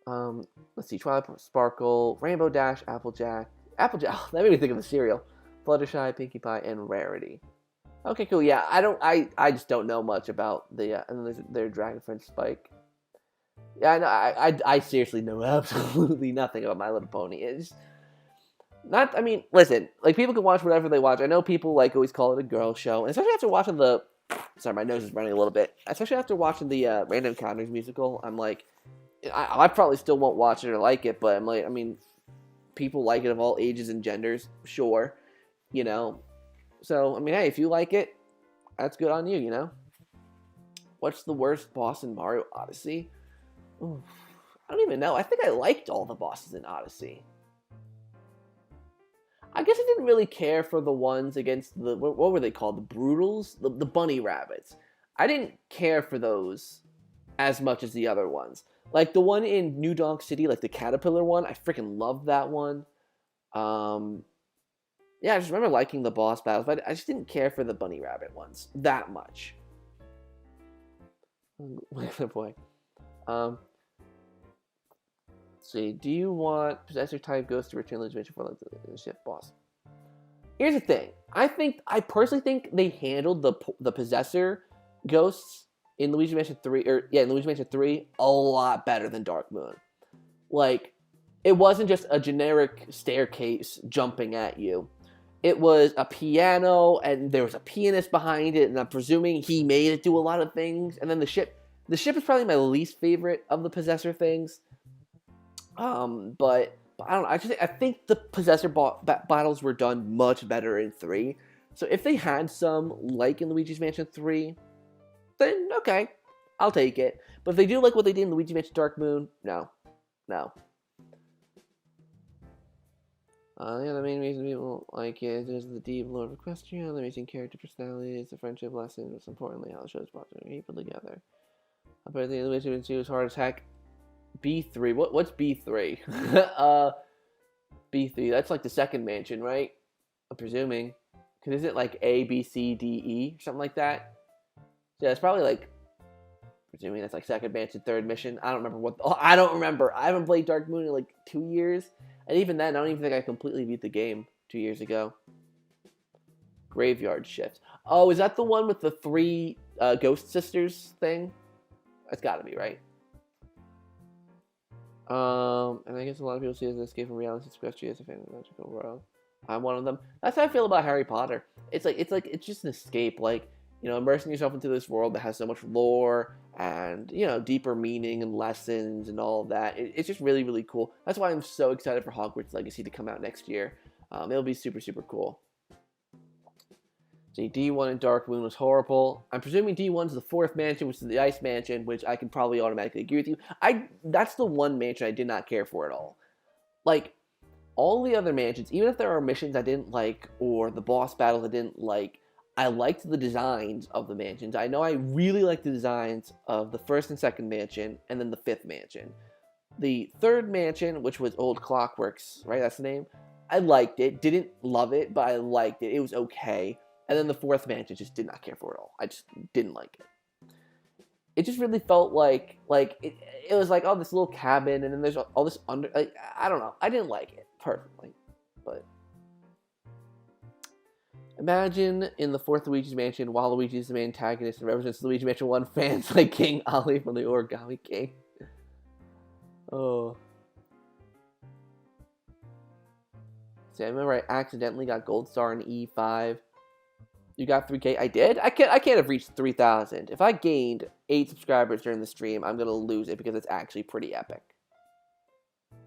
Let's see. Twilight Sparkle, Rainbow Dash, Applejack. Oh, that made me think of a cereal. Fluttershy, Pinkie Pie, and Rarity. Okay, cool. Yeah, I just don't know much about the, and then there's their Dragon Friend Spike. Yeah, I know. I seriously know absolutely nothing about My Little Pony. It's not. I mean, listen. Like people can watch whatever they watch. I know people always call it a girl show, and especially after watching the. Sorry, my nose is running a little bit. Especially after watching the Random Encounters musical, I'm like, I probably still won't watch it or like it, but I'm like, I mean, people like it of all ages and genders, sure, you know. So I mean, hey, if you like it, that's good on you, you know. What's the worst boss in Mario Odyssey? Oof, I don't even know. I think I liked all the bosses in Odyssey. I guess I didn't really care for the ones against the, what were they called? The Brutals? The bunny rabbits. I didn't care for those as much as the other ones. Like the one in New Donk City, like the caterpillar one, I freaking loved that one. Yeah, I just remember liking the boss battles, but I just didn't care for the bunny rabbit ones that much. Boy. see. Do you want Possessor type Ghost to return Luigi Mansion for the ship boss? Here's the thing. I personally think they handled the Possessor ghosts in Luigi Mansion 3, in Luigi Mansion 3, a lot better than Dark Moon. Like, it wasn't just a generic staircase jumping at you. It was a piano, and there was a pianist behind it, and I'm presuming he made it do a lot of things. And then the ship is probably my least favorite of the Possessor things. But I don't know. I think the Possessor battles were done much better in 3. So if they had some, like in Luigi's Mansion 3, then okay, I'll take it. But if they do like what they did in Luigi Mansion Dark Moon, no. Yeah, the main reason people like it is the deep lore of Equestria, the amazing character personalities, the friendship lessons, most importantly, how the show's brought people together. Apparently, Luigi Mansion 2 was hard as heck. B3. What's B3? B3. That's like the second mansion, right? I'm presuming. Because is it like A, B, C, D, E? Something like that? So yeah, it's probably like... Presuming that's like second mansion, third mission. I don't remember what... Oh, I don't remember. I haven't played Dark Moon in like 2 years. And even then, I don't even think I completely beat the game 2 years ago. Graveyard Shift. Oh, is that the one with the 3 Ghost Sisters thing? That's gotta be, right? And I guess a lot of people see it as an escape from reality, especially as a fan of the magical world. I'm one of them. That's how I feel about Harry Potter. It's just an escape, like, you know, immersing yourself into this world that has so much lore and, you know, deeper meaning and lessons and all of that. It's just really, really cool. That's why I'm so excited for Hogwarts Legacy to come out next year. It'll be super, super cool. See, D1 in Dark Moon was horrible. I'm presuming D1's the 4th mansion, which is the Ice Mansion, which I can probably automatically agree with you. That's the one mansion I did not care for at all. Like, all the other mansions, even if there are missions I didn't like, or the boss battles I didn't like, I liked the designs of the mansions. I know I really liked the designs of the 1st and 2nd mansion, and then the 5th mansion. The 3rd mansion, which was Old Clockworks, right? That's the name? I liked it. Didn't love it, but I liked it. It was okay. And then the 4th mansion just did not care for it at all. I just didn't like it. It just really felt like it was like, oh, this little cabin, and then there's all this like, I don't know. I didn't like it personally, but imagine in the 4th Luigi's Mansion, while Luigi's the main antagonist and represents Luigi Mansion 1 fans like King Ali from the Origami King. Oh. See, I remember I accidentally got Gold Star in E5. You got 3K? I did? I can't have reached 3,000. If I gained 8 subscribers during the stream, I'm gonna lose it because it's actually pretty epic.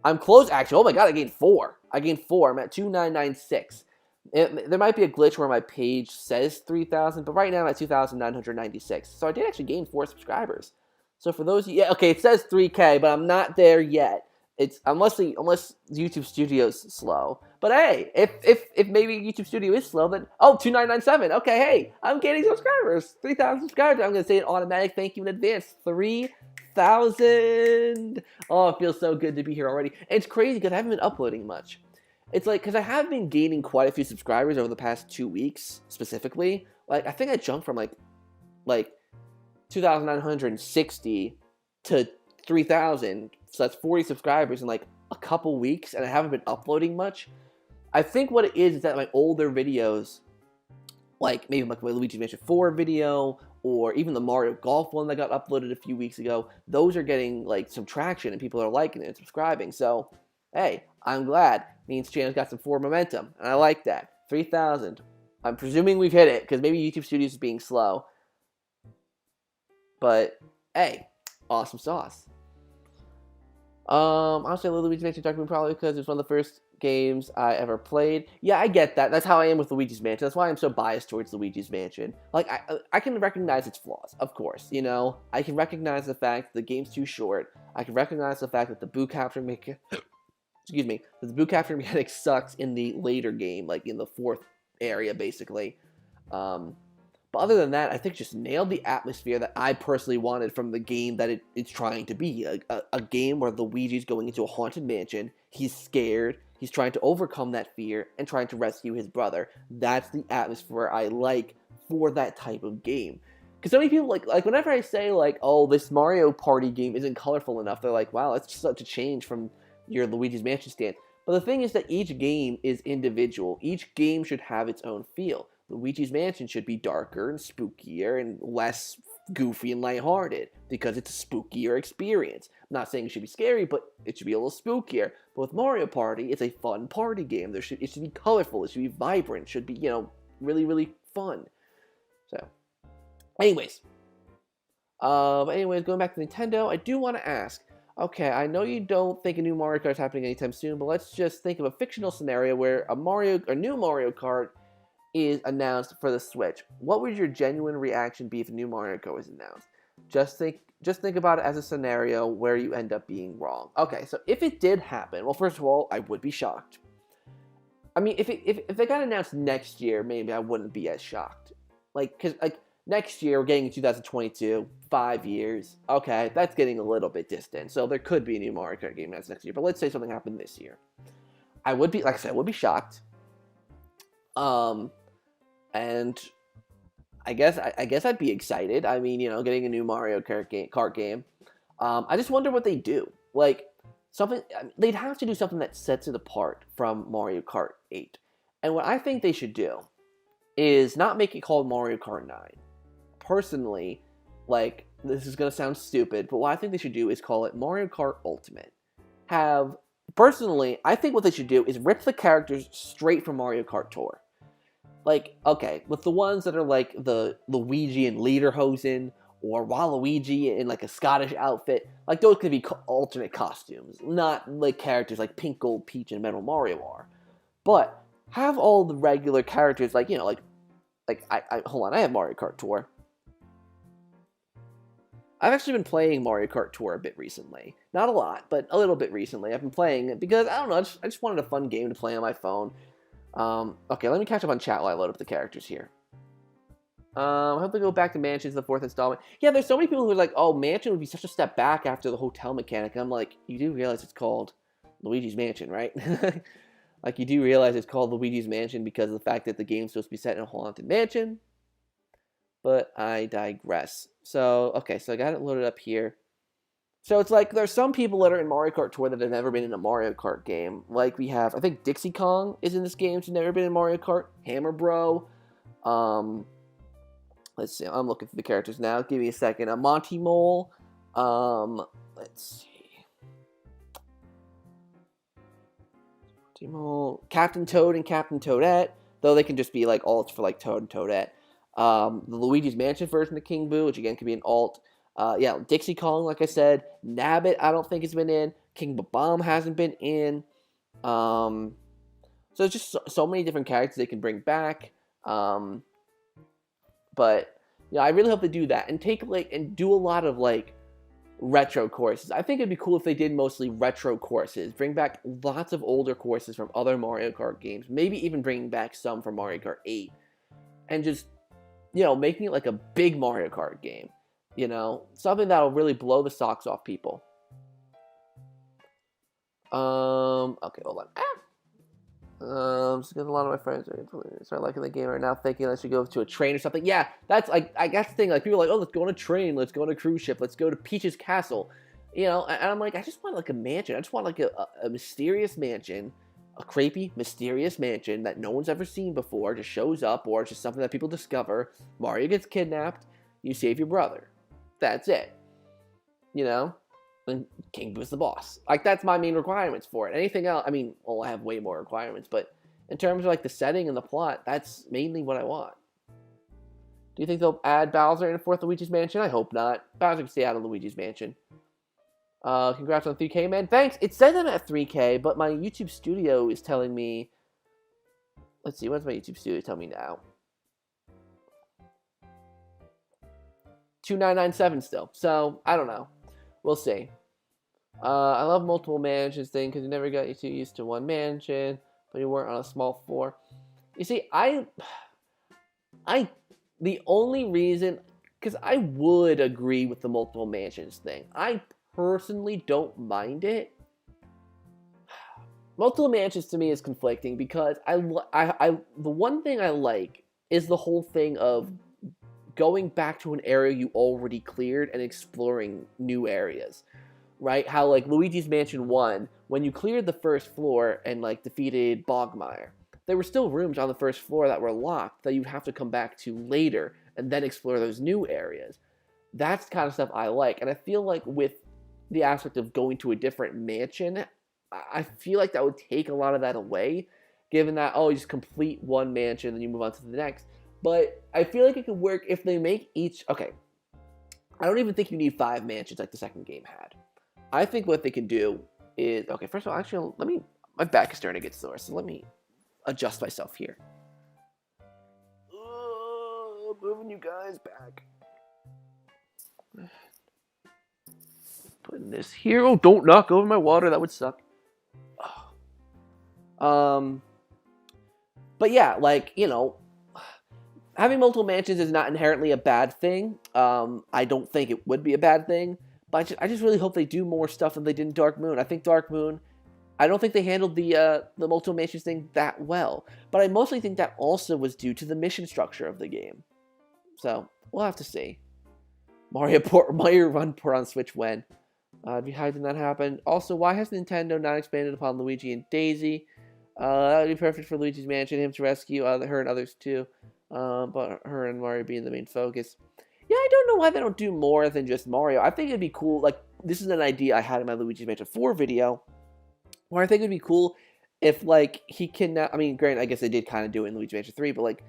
I'm close, actually. Oh my god, I gained 4. I'm at 2,996. There might be a glitch where my page says 3,000, but right now I'm at 2,996. So I did actually gain 4 subscribers. So for those, yeah, okay, it says 3K, but I'm not there yet. It's unless YouTube Studio's slow. But hey, if maybe YouTube Studio is slow, then 2,997. Okay, hey, I'm gaining subscribers. 3,000 subscribers. I'm gonna say an automatic thank you in advance. 3,000. Oh, it feels so good to be here already. And it's crazy because I haven't been uploading much. It's like, because I have been gaining quite a few subscribers over the past 2 weeks, specifically. Like, I think I jumped from, like 2,960 to 3,000. So that's 40 subscribers in, like, a couple weeks, and I haven't been uploading much. I think what it is that my older videos, like, maybe like my Luigi Mansion 4 video, or even the Mario Golf one that got uploaded a few weeks ago, those are getting, like, some traction, and people are liking it and subscribing. So, hey, I'm glad. Means channel's got some forward momentum, and I like that. 3,000. I'm presuming we've hit it, because maybe YouTube Studios is being slow. But, hey, awesome sauce. Honestly, I love Luigi's Mansion Dark Moon probably because it's one of the first games I ever played. Yeah, I get that. That's how I am with Luigi's Mansion. That's why I'm so biased towards Luigi's Mansion. Like, I can recognize its flaws, of course, you know? I can recognize the fact that the game's too short. I can recognize the fact that the boot capture mechanic... Excuse me. The boot capture mechanic sucks in the later game, like in the 4th area, basically. But other than that, I think it just nailed the atmosphere that I personally wanted from the game that it's trying to be. A game where Luigi's going into a haunted mansion, he's scared, he's trying to overcome that fear, and trying to rescue his brother. That's the atmosphere I like for that type of game. Because so many people, like whenever I say, like, oh, this Mario Party game isn't colorful enough, they're like, wow, that's just such a change from your Luigi's Mansion stance. But the thing is that each game is individual. Each game should have its own feel. Luigi's Mansion should be darker and spookier and less goofy and lighthearted because it's a spookier experience. I'm not saying it should be scary, but it should be a little spookier. But with Mario Party, it's a fun party game. It should be colorful. It should be vibrant. It should be, really, really fun. So, anyways, going back to Nintendo, I do want to ask. Okay, I know you don't think a new Mario Kart is happening anytime soon, but let's just think of a fictional scenario where a new Mario Kart is announced for the Switch. What would your genuine reaction be if a new Mario Kart was announced? Just think about it as a scenario where you end up being wrong. Okay, so if it did happen, well, first of all, I would be shocked. I mean, if it got announced next year, maybe I wouldn't be as shocked. Because next year, we're getting in 2022, 5 years. Okay, that's getting a little bit distant. So there could be a new Mario Kart game that's next year. But let's say something happened this year. I would be, like I said, I would be shocked. And I guess I'd be excited. I mean, getting a new Mario Kart game. I just wonder what they do. They'd have to do something that sets it apart from Mario Kart 8. And what I think they should do is not make it called Mario Kart 9. Personally, this is going to sound stupid, but what I think they should do is call it Mario Kart Ultimate. Personally, I think what they should do is rip the characters straight from Mario Kart Tour. With the ones that are like the Luigi and Lederhosen, or Waluigi in a Scottish outfit, those could be alternate costumes, not characters like Pink, Gold, Peach, and Metal Mario are. But have all the regular characters, hold on, I have Mario Kart Tour. I've actually been playing Mario Kart Tour a bit recently. Not a lot, but a little bit recently. I've been playing it because, I don't know, I just wanted a fun game to play on my phone. Okay, let me catch up on chat while I load up the characters here. I hope they go back to Mansion's the 4th installment. Yeah, there's so many people who are like, oh, Mansion would be such a step back after the hotel mechanic. I'm like, you do realize it's called Luigi's Mansion, right? You do realize it's called Luigi's Mansion because of the fact that the game's supposed to be set in a haunted mansion. But I digress. So I got it loaded up here. So it's there's some people that are in Mario Kart Tour that have never been in a Mario Kart game. We have, I think Dixie Kong is in this game. She's never been in Mario Kart. Hammer Bro. Let's see. I'm looking for the characters now. Give me a second. Monty Mole. Let's see. Monty Mole. Captain Toad and Captain Toadette. Though they can just be alts for Toad and Toadette. The Luigi's Mansion version of King Boo, which again could be an alt. Dixie Kong, like I said. Nabbit, I don't think has been in. King Bomb hasn't been in. So it's just so many different characters they can bring back. But I really hope they do that and take and do a lot of retro courses. I think it'd be cool if they did mostly retro courses. Bring back lots of older courses from other Mario Kart games. Maybe even bringing back some from Mario Kart 8. And just, making it a big Mario Kart game. Something that'll really blow the socks off people. Okay, hold on. Just because a lot of my friends start liking the game right now, thinking I should go to a train or something. Yeah, that's I guess the thing. People are oh, let's go on a train, let's go on a cruise ship, let's go to Peach's Castle. And I'm I just want a mansion. I just want a mysterious mansion, a creepy, mysterious mansion that no one's ever seen before, just shows up, or it's just something that people discover. Mario gets kidnapped, you save your brother. That's it. And King Boo's the boss. That's my main requirements for it. Anything else, I have way more requirements, but in terms of the setting and the plot, that's mainly what I want. Do you think they'll add Bowser in 4th Luigi's Mansion? I hope not. Bowser can stay out of Luigi's Mansion. Congrats on 3K, man. Thanks. It says I'm at 3K, but my YouTube studio is telling me... Let's see, what's my YouTube studio tell me now? 2997 still. So, I don't know. We'll see. I love multiple mansions thing because you never got too used to one mansion, but you weren't on a small floor. You see, the only reason, because I would agree with the multiple mansions thing. I personally don't mind it. Multiple mansions to me is conflicting because the one thing I like is the whole thing of going back to an area you already cleared and exploring new areas. right? How like Luigi's Mansion 1, when you cleared the first floor and like defeated Bogmire, there were still rooms on the first floor that were locked that you'd have to come back to later and then explore those new areas. That's the kind of stuff I like. And I feel like with the aspect of going to a different mansion, I feel like that would take a lot of that away, given that, oh, you just complete one mansion, then you move on to the next. But I feel like it could work if they make each... Okay, I don't even think you need 5 mansions like the second game had. I think what they can do is... Okay, first of all, actually, let me... My back is starting to get sore, so let me adjust myself here. Moving you guys back. Putting this here. Oh, don't knock over my water. That would suck. But yeah, like, you know, having multiple mansions is not inherently a bad thing. I don't think it would be a bad thing. But I just really hope they do more stuff than they did in Dark Moon. I think Dark Moon... I don't think they handled the multiple mansions thing that well. But I mostly think that also was due to the mission structure of the game. So, we'll have to see. Mario Run port on Switch when? I'd be hyped when that happened. Also, why has Nintendo not expanded upon Luigi and Daisy? That would be perfect for Luigi's Mansion, him to rescue her and others too. But her and Mario being the main focus. Yeah, I don't know why they don't do more than just Mario. I think it'd be cool. Like, this is an idea I had in my Luigi's Mansion 4 video, where I think it'd be cool if, like, he kidnapped... I mean, granted, I guess they did kind of do it in Luigi's Mansion 3, but, like,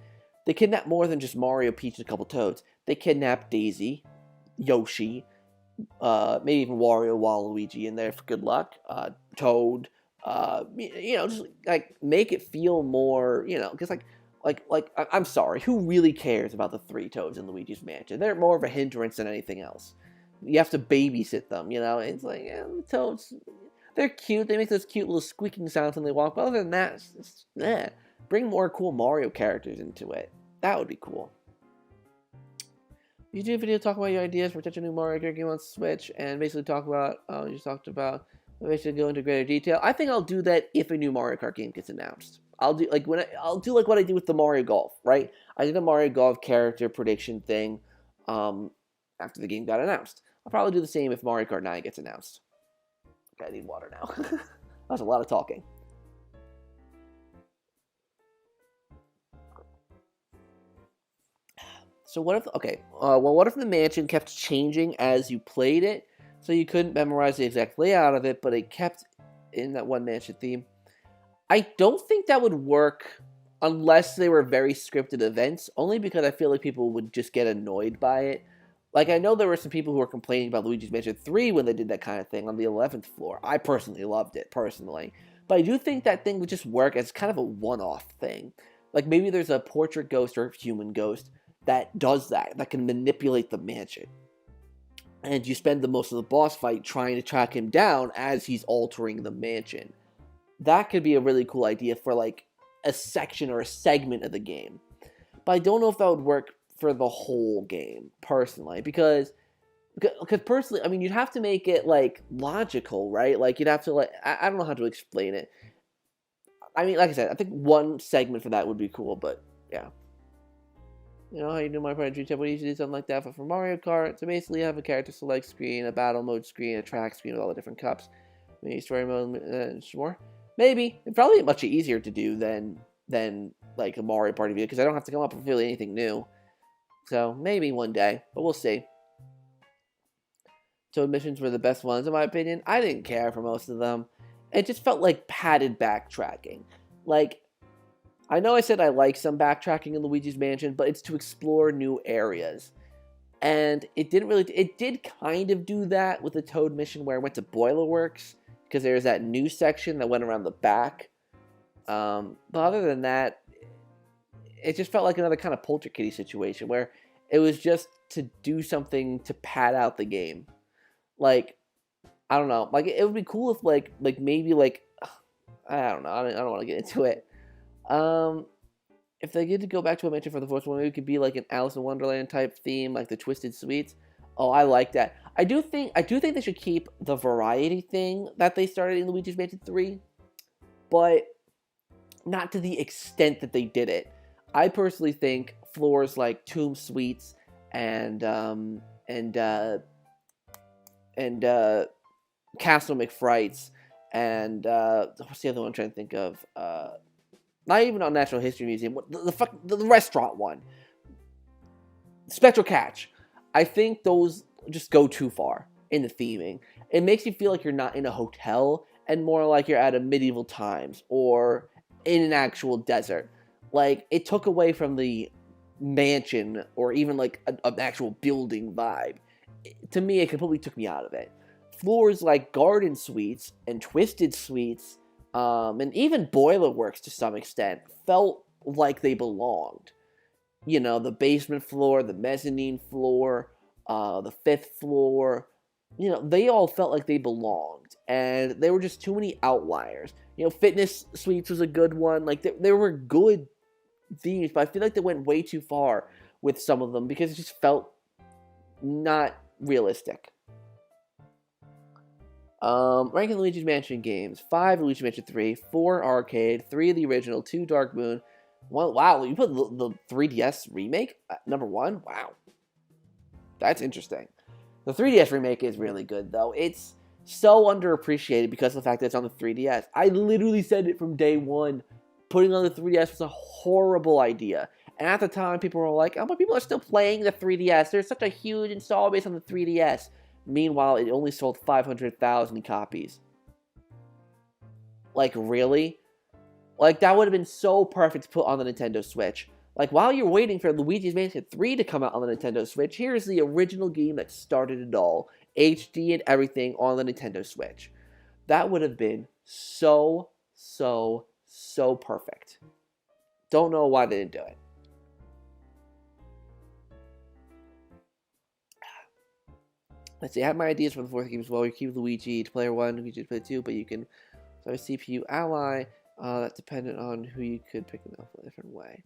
they kidnapped more than just Mario, Peach, and a couple Toads. They kidnapped Daisy, Yoshi, maybe even Wario, Waluigi in there for good luck, Toad, you know, just, like, make it feel more, you know, because, I'm sorry, who really cares about the 3 Toads in Luigi's Mansion? They're more of a hindrance than anything else. You have to babysit them, you know? It's like, yeah, the Toads... They're cute. They make those cute little squeaking sounds when they walk. But other than that, bring more cool Mario characters into it. That would be cool. You do a video talk about your ideas for potential new Mario Kart game on Switch, and basically talk about. You just talked about. Basically go into greater detail. I think I'll do that if a new Mario Kart game gets announced. I'll do like I'll do like what I did with the Mario Golf. Right? I did a Mario Golf character prediction thing. After the game got announced, I'll probably do the same if Mario Kart 9 gets announced. I need water now. That was a lot of talking. So what if... Okay, what if the mansion kept changing as you played it? So you couldn't memorize the exact layout of it, but it kept in that one mansion theme. I don't think that would work unless they were very scripted events, only because I feel like people would just get annoyed by it. Like, I know there were some people who were complaining about Luigi's Mansion 3 when they did that kind of thing on the 11th floor. I personally loved it, personally. But I do think that thing would just work as kind of a one-off thing. Like, maybe there's a portrait ghost or a human ghost that does that can manipulate the mansion. And you spend the most of the boss fight trying to track him down as he's altering the mansion. That could be a really cool idea for, like, a section or a segment of the game. But I don't know if that would work for the whole game, personally, because personally, I mean, you'd have to make it, like, logical, right? Like, you'd have to, like, I don't know how to explain it. I mean, like I said, I think one segment for that would be cool, but, yeah. You know how you do my part of what you should do something like that for Mario Kart? So basically, you have a character select screen, a battle mode screen, a track screen with all the different cups, maybe story mode, more. Maybe. It'd probably be much easier to do than like, a Mario Party video, because I don't have to come up with really anything new. So, maybe one day, but we'll see. Toad missions were the best ones, in my opinion. I didn't care for most of them. It just felt like padded backtracking. Like, I know I said I like some backtracking in Luigi's Mansion, but it's to explore new areas. And it did kind of do that with the Toad mission where I went to Boiler Works, because there's that new section that went around the back. But other than that, it just felt like another kind of Polterkitty situation where it was just to do something to pad out the game. Like, I don't know. Like, it would be cool if, like maybe, like, I don't know. I don't want to get into it. If they get to go back to a mansion for the first one, maybe it could be like an Alice in Wonderland type theme, like the Twisted Sweets. Oh, I like that. I do think they should keep the variety thing that they started in Luigi's Mansion 3, but not to the extent that they did it. I personally think floors like Tomb Sweets and Castle McFrights, and what's the other one I'm trying to think of? Not even on Natural History Museum. The restaurant one, Spectral Catch. I think those just go too far in the theming. It makes you feel like you're not in a hotel and more like you're at a medieval times or in an actual desert. Like, it took away from the mansion or even like an actual building vibe. To me, it completely took me out of it. Floors like Garden Suites and Twisted Suites, and even Boiler Works to some extent, felt like they belonged. You know, the basement floor, the mezzanine floor, the fifth floor, you know, they all felt like they belonged. And there were just too many outliers. You know, Fitness Suites was a good one. Like, there were good themes, but I feel like they went way too far with some of them because it just felt not realistic. Ranking Luigi's Mansion games: 5 Luigi's Mansion 3, 4 arcade, 3 of the original, 2 Dark Moon. Well, wow, you put the 3DS remake at number 1? Wow. That's interesting. The 3DS remake is really good, though. It's so underappreciated because of the fact that it's on the 3DS. I literally said it from day one. Putting on the 3DS was a horrible idea. And at the time, people were like, oh, but people are still playing the 3DS. There's such a huge install base on the 3DS. Meanwhile, it only sold 500,000 copies. Like, really? Like, that would have been so perfect to put on the Nintendo Switch. Like, while you're waiting for Luigi's Mansion 3 to come out on the Nintendo Switch, here's the original game that started it all. HD and everything on the Nintendo Switch. That would have been so perfect. Don't know why they didn't do it. Let's see, I have my ideas for the fourth game as well. You keep Luigi to player 1, Luigi to player 2, but you can have a CPU ally. That's dependent on who you could pick in a different way.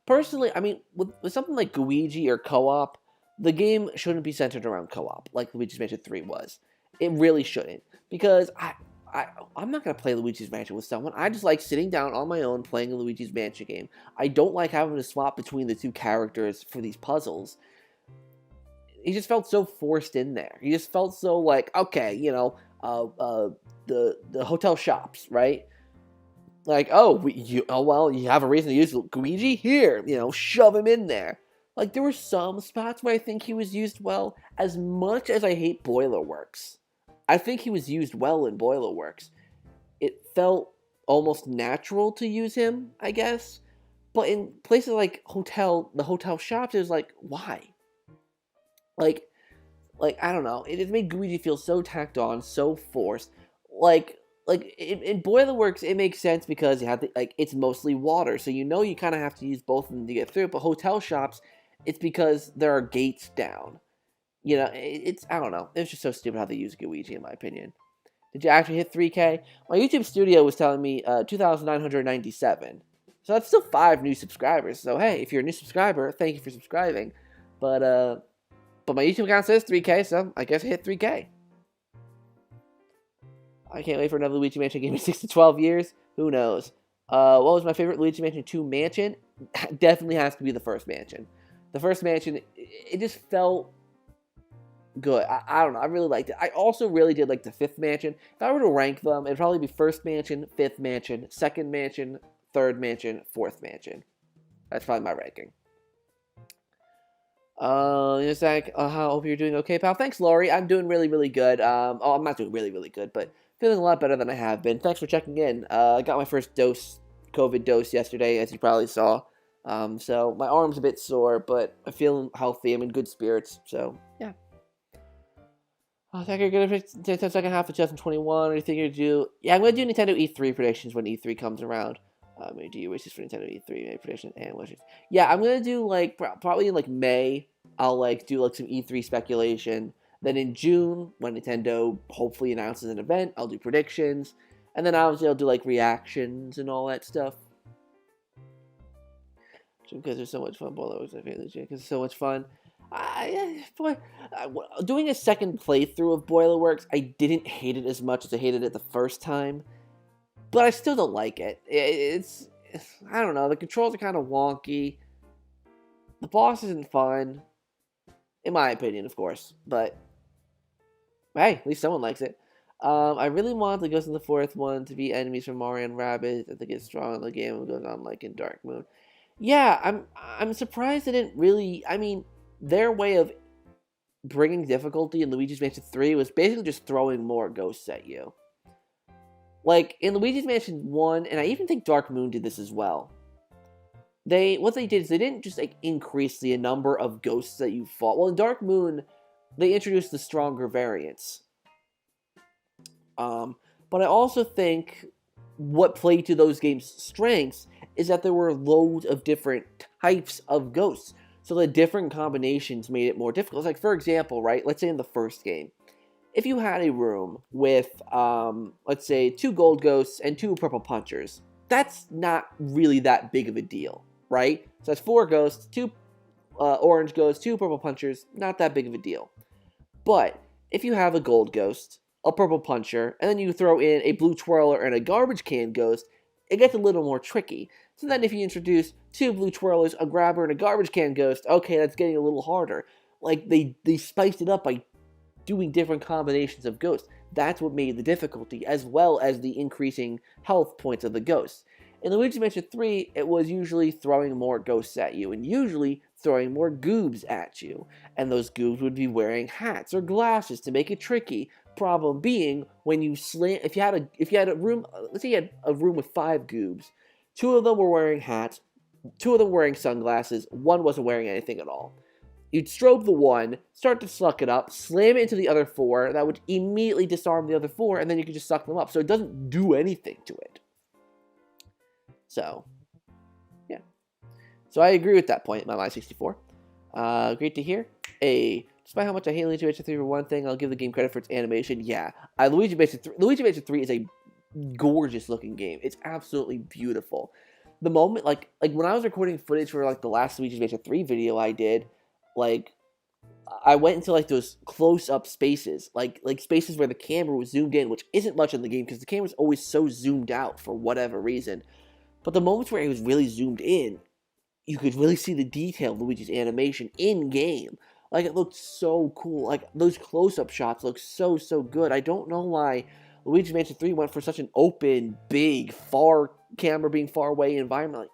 Personally, I mean, with something like Luigi or co-op, the game shouldn't be centered around co-op, like Luigi's Mansion 3 was. It really shouldn't, because I'm not going to play Luigi's Mansion with someone. I just like sitting down on my own playing a Luigi's Mansion game. I don't like having to swap between the two characters for these puzzles. He just felt so forced in there. He just felt so like, okay, you know, the hotel shops, right? Like, oh, well, you have a reason to use Luigi? Here, you know, shove him in there. Like, there were some spots where I think he was used well. As much as I hate Boiler Works, I think he was used well in Boiler Works. It felt almost natural to use him, I guess. But in places like the hotel shops, it was like, why? Like, I don't know. It made Luigi feel so tacked on, so forced. Like in Boiler Works, it makes sense because you have it's mostly water, so you know you kind of have to use both of them to get through. But hotel shops, it's because there are gates down. You know, I don't know. It's just so stupid how they use Luigi, in my opinion. Did you actually hit 3K? My YouTube studio was telling me 2,997. So that's still 5 new subscribers. So hey, if you're a new subscriber, thank you for subscribing. But my YouTube account says 3K, so I guess I hit 3K. I can't wait for another Luigi Mansion game in 6 to 12 years. Who knows? What was my favorite Luigi Mansion 2 mansion? Definitely has to be the first mansion. The first mansion, it just felt good. I don't know. I really liked it. I also really did like the fifth mansion. If I were to rank them, it'd probably be first mansion, fifth mansion, second mansion, third mansion, fourth mansion. That's probably my ranking. Zach, I hope you're doing okay, pal. Thanks, Laurie. I'm doing really, really good. I'm not doing really, really good, but feeling a lot better than I have been. Thanks for checking in. I got my first COVID dose yesterday, as you probably saw. So my arm's a bit sore, but I'm feeling healthy. I'm in good spirits. So yeah. I think you're gonna pick the second half of 2021. What do you think you're gonna do? Yeah, I'm gonna do Nintendo E3 predictions when E3 comes around. I'm gonna do your wishes for Nintendo E3 predictions and wishes. Yeah, I'm gonna do probably in May. I'll do some E3 speculation. Then in June, when Nintendo hopefully announces an event, I'll do predictions, and then obviously I'll do reactions and all that stuff. Because there's so much fun, because it's so much fun. Doing a second playthrough of Boiler Works, I didn't hate it as much as I hated it the first time. But I still don't like it. It's I don't know. The controls are kind of wonky. The boss isn't fun. In my opinion, of course. But hey, at least someone likes it. I really want the Ghost in the fourth one to be enemies from Mario and Rabbids and to get strong in the game and goes on like in Dark Moon. Yeah, I'm surprised they didn't really. I mean, their way of bringing difficulty in Luigi's Mansion 3 was basically just throwing more ghosts at you. Like in Luigi's Mansion 1, and I even think Dark Moon did this as well. What they did is they didn't just like increase the number of ghosts that you fought. Well, in Dark Moon, they introduced the stronger variants. But I also think what played to those games' strengths is that there were loads of different types of ghosts. So the different combinations made it more difficult. Like, for example, right, let's say in the first game, if you had a room with, let's say, 2 gold ghosts and 2 purple punchers, that's not really that big of a deal, right? So that's 4 ghosts, 2 orange ghosts, 2 purple punchers, not that big of a deal. But if you have a gold ghost, a purple puncher, and then you throw in a blue twirler and a garbage can ghost, it gets a little more tricky. So then if you introduce 2 blue twirlers, a grabber, and a garbage can ghost, okay, that's getting a little harder. Like, they spiced it up by doing different combinations of ghosts. That's what made the difficulty, as well as the increasing health points of the ghosts. In Luigi's Mansion 3, it was usually throwing more ghosts at you, and usually throwing more goobs at you. And those goobs would be wearing hats or glasses to make it tricky. Problem being, when you if you had a room, let's say you had a room with 5 goobs, 2 of them were wearing hats, 2 of them were wearing sunglasses, 1 wasn't wearing anything at all. You'd strobe the one, start to suck it up, slam it into the other 4, that would immediately disarm the other 4, and then you could just suck them up. So it doesn't do anything to it. So, yeah. So I agree with that point, my 64. Great to hear. Despite how much I hate Luigi Mansion 3 for one thing, I'll give the game credit for its animation. Yeah, Luigi Mansion 3 is a gorgeous looking game. It's absolutely beautiful. The moment, like when I was recording footage for like the last Luigi Mansion 3 video I did, like I went into like those close-up spaces, like spaces where the camera was zoomed in, which isn't much in the game because the camera's always so zoomed out for whatever reason. But the moments where it was really zoomed in, you could really see the detail of Luigi's animation in game. Like, it looked so cool. Like, those close-up shots look so good. I don't know why Luigi's Mansion 3 went for such an open, big, camera being far away environment. Like,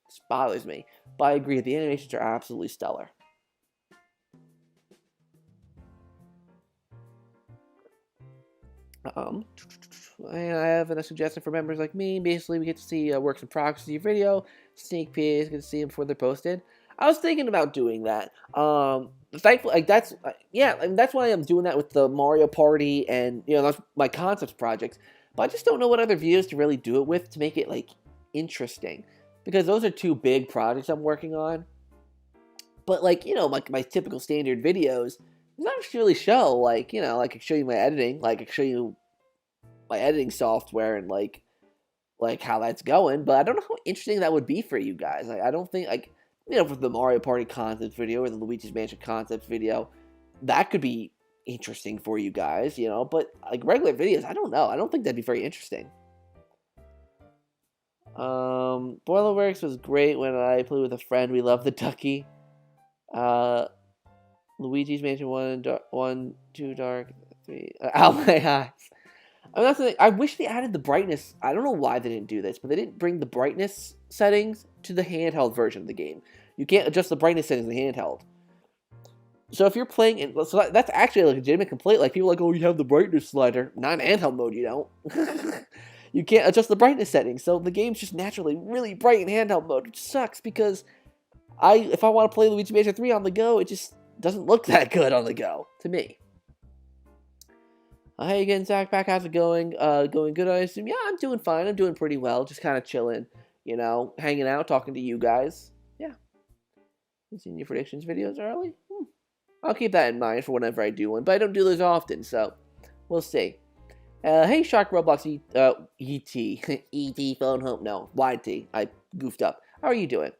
this bothers me. But I agree, the animations are absolutely stellar. I have a suggestion for members like me. Basically, we get to see works in progress of your video, sneak peeks, get to see them before they're posted. I was thinking about doing that. Thankfully, like that's and that's why I'm doing that with the Mario Party and that's my concepts projects. But I just don't know what other videos to really do it with to make it like interesting, because those are 2 big projects I'm working on. But like my typical standard videos, not really show like I could show you my editing, like I could show you my editing software and like how that's going. But I don't know how interesting that would be for you guys. I don't think for the Mario Party concept video or the Luigi's Mansion concept video, that could be interesting for you guys, but like regular videos, I don't know. I don't think that'd be very interesting. Boilerworks was great when I played with a friend. We love the ducky. Luigi's Mansion 1, 2 dark, 3. Out my eyes. I mean, that's the thing. I wish they added the brightness. I don't know why they didn't do this, but they didn't bring the brightness settings to the handheld version of the game. You can't adjust the brightness settings in the handheld. So if you're playing, that's actually a legitimate complaint. Like, people are like, oh, you have the brightness slider. Not in handheld mode, you don't. You can't adjust the brightness settings, so the game's just naturally really bright in handheld mode, which sucks because if I want to play Luigi Mansion 3 on the go, it just doesn't look that good on the go to me. Hey again, ZakPak, how's it going? Going good, I assume? Yeah, I'm doing fine. I'm doing pretty well. Just kind of chilling, hanging out, talking to you guys. Yeah. You seen your predictions videos early? I'll keep that in mind for whenever I do one, but I don't do those often, so we'll see. Hey, Shark Roblox ET. ET phone home. No, YT. I goofed up. How are you doing?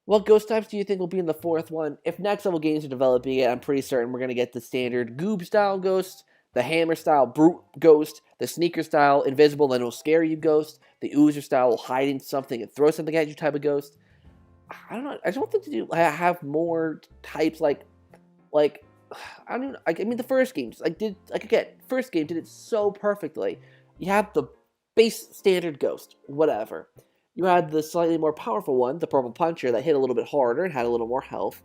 What ghost types do you think will be in the 4th one? If Next Level Games are developing it, I'm pretty certain we're going to get the standard Goob-style ghost, the Hammer-style Brute ghost, the Sneaker-style Invisible then will scare you ghost, the Oozer-style will hide in something and throw something at you type of ghost. I don't know. I just want them to have more types like I don't know. I mean, the first game, first game did it so perfectly. You had the base standard ghost, whatever. You had the slightly more powerful one, the purple puncher, that hit a little bit harder and had a little more health.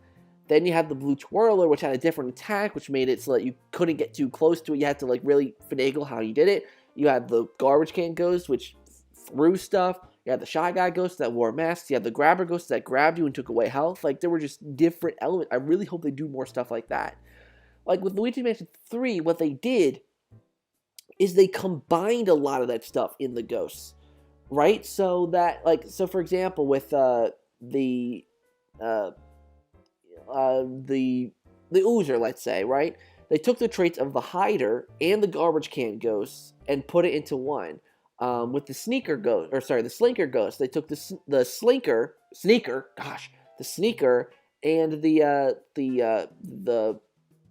Then you had the blue twirler, which had a different attack, which made it so that you couldn't get too close to it. You had to like really finagle how you did it. You had the garbage can ghost, which threw stuff. You had the shy guy ghost that wore masks. You had the grabber ghost that grabbed you and took away health. Like, there were just different elements. I really hope they do more stuff like that. Like, with Luigi's Mansion 3, what they did is they combined a lot of that stuff in the ghosts, right? So that, like, so for example, with the uh, the Oozer, let's say, right? They took the traits of the Hider and the Garbage Can Ghosts and put it into one. With the Sneaker Ghost, or sorry, the Slinker Ghost, they took the Sneaker, the Sneaker, and the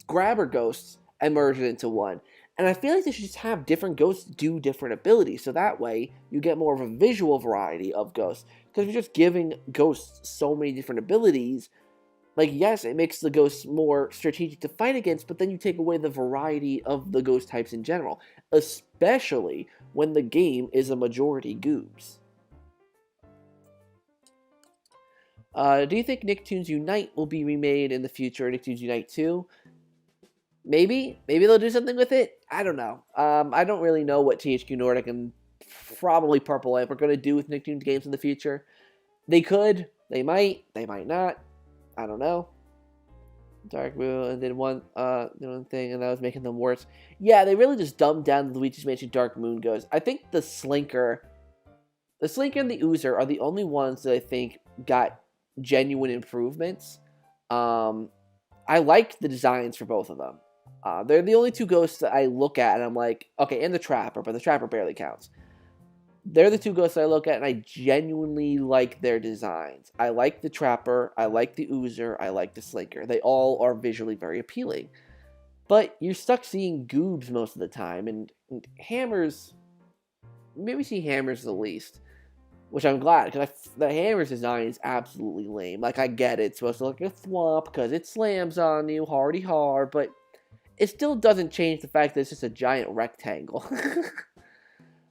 Grabber Ghosts and merged it into one. And I feel like they should just have different ghosts do different abilities, so that way you get more of a visual variety of ghosts. Because if you're just giving ghosts so many different abilities, like, yes, it makes the ghosts more strategic to fight against, but then you take away the variety of the ghost types in general, especially when the game is a majority goobs. Do you think Nicktoons Unite will be remade in the future, Nicktoons Unite 2? Maybe they'll do something with it. I don't know. I don't really know what THQ Nordic and probably Purple Lamp are going to do with Nicktoons games in the future. They could, they might not. I don't know. Dark Moon and then one thing, and that was making them worse. Yeah, they really just dumbed down the Luigi's Mansion Dark Moon goes. I think the Slinker and the Oozer are the only ones that I think got genuine improvements. I liked the designs for both of them. They're the only two ghosts that I look at and I'm like, okay, and the Trapper, but the Trapper barely counts. They're the two ghosts I look at, and I genuinely like their designs. I like the Trapper, I like the Oozer, I like the Slinker. They all are visually very appealing. But you're stuck seeing goobs most of the time, and Hammers, maybe see Hammers the least. Which I'm glad, because the Hammers design is absolutely lame. Like, I get it, it's supposed to look like a thwomp, because it slams on you hardy hard, but it still doesn't change the fact that it's just a giant rectangle.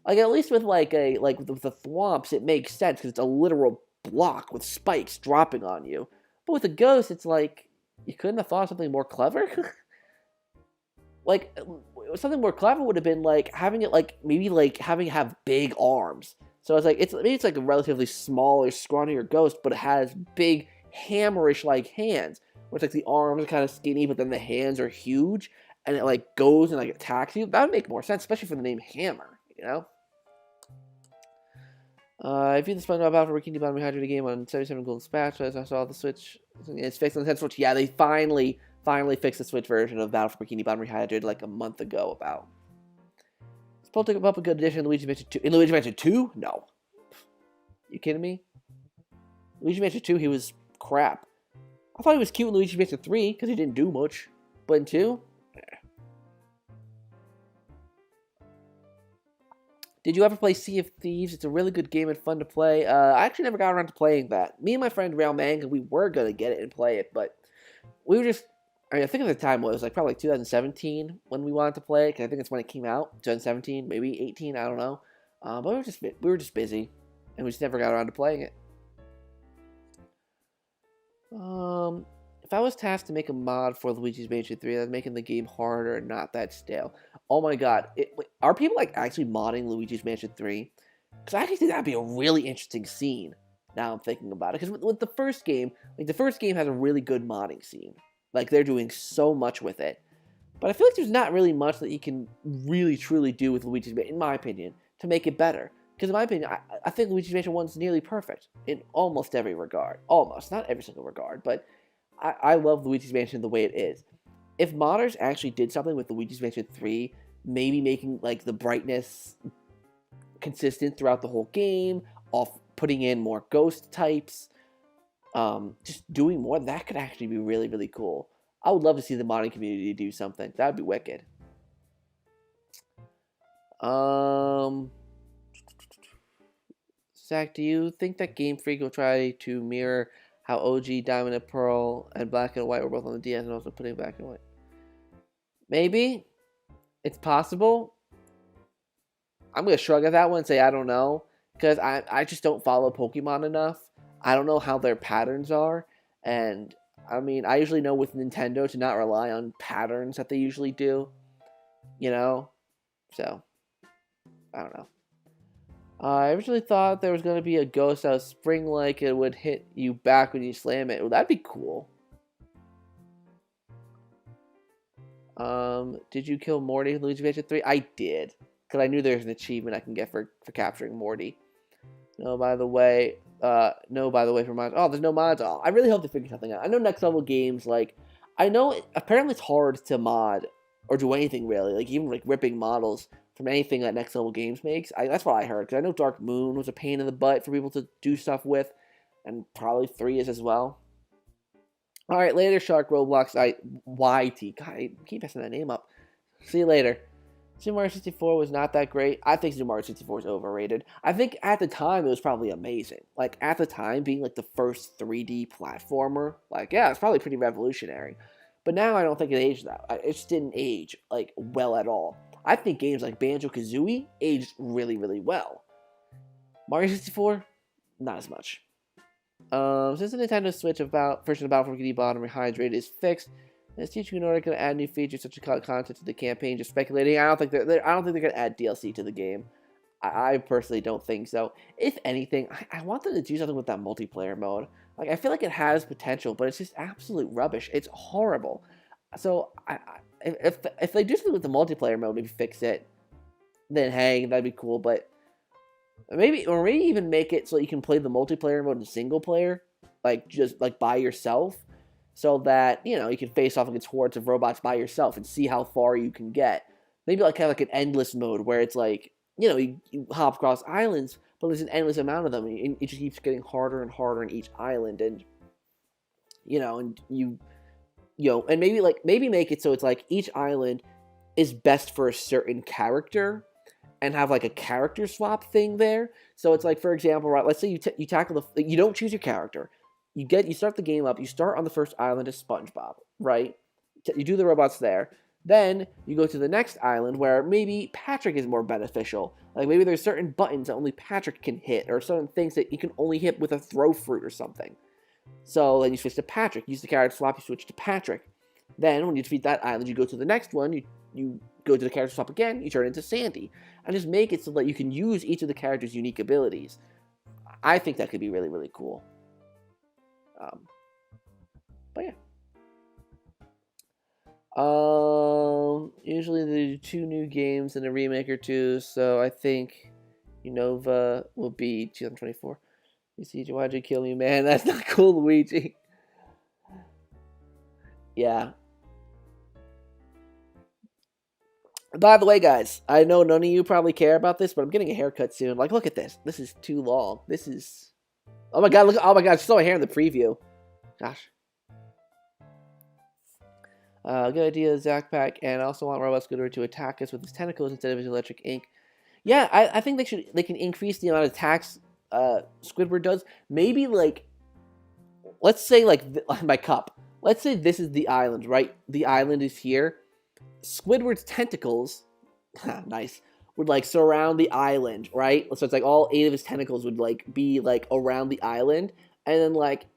Like, at least with with the thwomps, it makes sense because it's a literal block with spikes dropping on you. But with a ghost, it's like, you couldn't have thought of something more clever? Like, something more clever would have been like having it having it have big arms. So it's like maybe it's like a relatively smaller, scrawnier ghost, but it has big hammerish like hands. Where it's like the arms are kind of skinny, but then the hands are huge, and it like goes and like attacks you. That would make more sense, especially for the name Hammer, you know? I viewed the SpongeBob Battle for Bikini Bottom Hydrated game on 77 Golden Spatulas. I saw the Switch. It's fixed on the Switch. Yeah, they finally fixed the Switch version of Battle for Bikini Bottom Rehydrated like a month ago about. It's supposed to come up a good addition in Luigi's Mansion 2. In Luigi's Mansion 2? No. You kidding me? Luigi's Mansion 2, he was crap. I thought he was cute in Luigi's Mansion 3 because he didn't do much. But in 2? Did you ever play Sea of Thieves? It's a really good game and fun to play. I actually never got around to playing that. Me and my friend Real Manga, we were going to get it and play it, but we were just... I think at the time it was like probably like 2017 when we wanted to play it, because I think it's when it came out. 2017, maybe 18, I don't know. But we were just busy, and we just never got around to playing it. If I was tasked to make a mod for Luigi's Mansion 3, that's making the game harder and not that stale. Oh my god. Are people like actually modding Luigi's Mansion 3? Because I actually think that'd be a really interesting scene. Now I'm thinking about it. Because with the first game, like the first game has a really good modding scene. Like they're doing so much with it. But I feel like there's not really much that you can really truly do with Luigi's Mansion, in my opinion, to make it better. Because in my opinion, I think Luigi's Mansion 1 is nearly perfect in almost every regard. Almost. Not every single regard, but I love Luigi's Mansion the way it is. If modders actually did something with Luigi's Mansion 3, maybe making like the brightness consistent throughout the whole game, putting in more ghost types, just doing more, that could actually be really, really cool. I would love to see the modding community do something. That would be wicked. Zach, do you think that Game Freak will try to mirror how OG Diamond and Pearl and Black and White were both on the DS and also putting Black and White? Maybe it's possible. I'm gonna shrug at that one and say I don't know, because I just don't follow Pokemon enough. I don't know how their patterns are, and I mean I usually know with Nintendo to not rely on patterns that they usually do, you know. So I don't know. I originally thought there was gonna be a ghost that was spring like it would hit you back when you slam it. Well, that'd be cool. Did you kill Morty in Luigi Mansion 3? I did. Because I knew there's an achievement I can get for capturing Morty. No, by the way, for mods. Oh, there's no mods. Oh, I really hope they figure something out. I know next level games, like, I know apparently it's hard to mod or do anything really, like even like ripping models from anything that next level games makes. That's what I heard, because I know Dark Moon was a pain in the butt for people to do stuff with, and probably 3 is as well. All right, later, Shark Roblox. YT. God, I keep messing that name up. See you later. Super Mario 64 was not that great. I think Super Mario 64 is overrated. I think at the time it was probably amazing. Like at the time, being like the first 3D platformer, like yeah, it's probably pretty revolutionary. But now I don't think it aged that. It just didn't age like well at all. I think games like Banjo-Kazooie aged really, really well. Mario 64, not as much. Since the Nintendo Switch version of Battle for Bikini Bottom Rehydrated is fixed, is THQ Nordic going to add new features such as content to the campaign? Just speculating. I don't think they're going to add DLC to the game. I personally don't think so. If anything, I want them to do something with that multiplayer mode. Like I feel like it has potential, but it's just absolute rubbish. It's horrible. So if they do something with the multiplayer mode, maybe fix it, then hey, that'd be cool. But maybe even make it so you can play the multiplayer mode in single player, like just like by yourself, so that you can face off against hordes of robots by yourself and see how far you can get. Maybe like kind of like an endless mode where it's like you hop across islands, but there's an endless amount of them, and it just keeps getting harder and harder in each island, and and and maybe make it so it's like each island is best for a certain character and have like a character swap thing there. So it's like, for example, right, let's say you tackle you don't choose your character. You start the game up, you start on the first island as SpongeBob, right? You do the robots there. Then you go to the next island where maybe Patrick is more beneficial. Like maybe there's certain buttons that only Patrick can hit, or certain things that you can only hit with a throw fruit or something. So then you switch to Patrick. Use the character swap, you switch to Patrick. Then when you defeat that island, you go to the next one, you go to the character swap again, you turn into Sandy. And just make it so that you can use each of the characters' unique abilities. I think that could be really, really cool. But yeah. Usually they do 2 new games and a remake or 2, so I think Unova will be 2024. You see, why'd you kill me, man? That's not cool, Luigi. Yeah. By the way, guys, I know none of you probably care about this, but I'm getting a haircut soon. Like, look at this. This is too long. This is... Oh my god, look. Oh my god, I saw my hair in the preview. Gosh. Good idea, ZakPak, and I also want Robot Scooter to attack us with his tentacles instead of his electric ink. Yeah, I think they can increase the amount of attacks Squidward does. Maybe like, let's say like my cup. Let's say this is the island, right? The island is here. Squidward's tentacles, nice, would like surround the island, right? So it's like all 8 of his tentacles would like be like around the island, and then like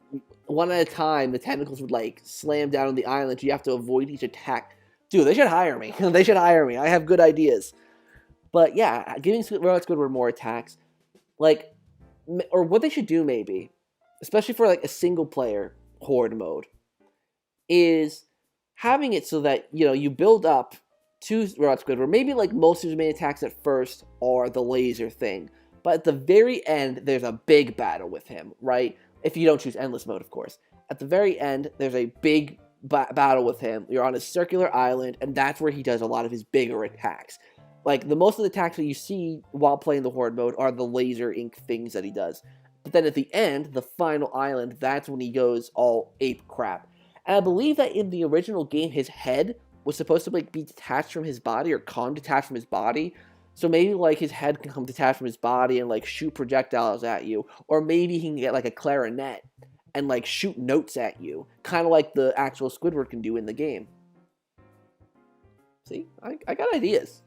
one at a time, the tentacles would like slam down on the island. You have to avoid each attack. Dude, they should hire me. They should hire me. I have good ideas. But yeah, giving Robot Squidward more attacks, like, or what they should do maybe, especially for like a single player horde mode, is having it so that you build up to Robot Squidward. Maybe like most of his main attacks at first are the laser thing, but at the very end there's a big battle with him, right? If you don't choose endless mode, of course. At the very end, there's a big battle with him. You're on a circular island, and that's where he does a lot of his bigger attacks. Like, the most of the attacks that you see while playing the Horde mode are the laser ink things that he does. But then at the end, the final island, that's when he goes all ape crap. And I believe that in the original game, his head was supposed to like be detached from his body, or come detached from his body. So maybe like his head can come detached from his body and like shoot projectiles at you. Or maybe he can get like a clarinet and like shoot notes at you. Kind of like the actual Squidward can do in the game. See, I got ideas.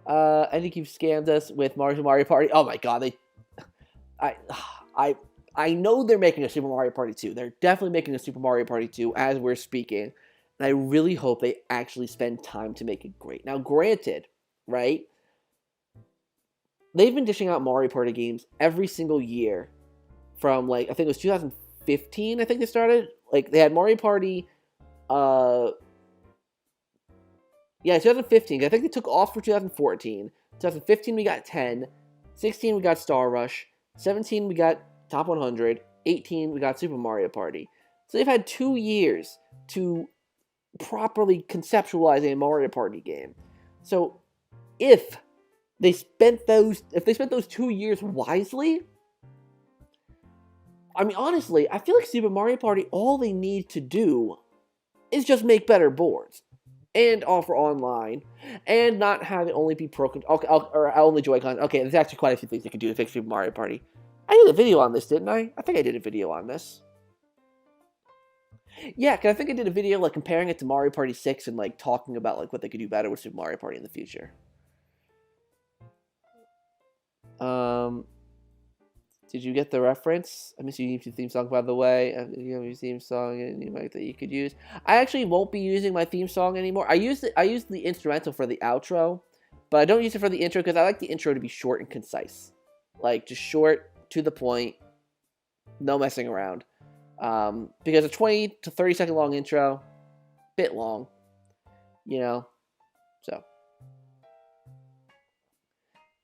NDQ scammed us with Mario Party. Oh my god, I, I, I know they're making a Super Mario Party 2. They're definitely making a Super Mario Party 2 as we're speaking. And I really hope they actually spend time to make it great. Now, granted, right? They've been dishing out Mario Party games every single year from, like, I think it was 2015, I think they started. Like, they had Mario Party, yeah, 2015. I think they took off for 2014. 2015, we got 10. 16, we got Star Rush. 17, we got Top 100. 18, we got Super Mario Party. So they've had 2 years to properly conceptualize a Mario Party game. So if they spent those 2 years wisely, I mean, honestly, I feel like Super Mario Party, all they need to do is just make better boards and offer online and not have it only be or only Joy-Con. Okay, there's actually quite a few things they could do to fix Super Mario Party. I did a video on this, didn't I? I think I did a video on this. Yeah, because I think I did a video like comparing it to Mario Party 6 and like talking about like what they could do better with Super Mario Party in the future. Did you get the reference? I miss you YouTube theme song, by the way. You have your theme song and you might that you could use. I actually won't be using my theme song anymore. I used the instrumental for the outro, but I don't use it for the intro because I like the intro to be short and concise, like just short to the point, no messing around. Because a 20 to 30 second long intro, bit long, you know. So.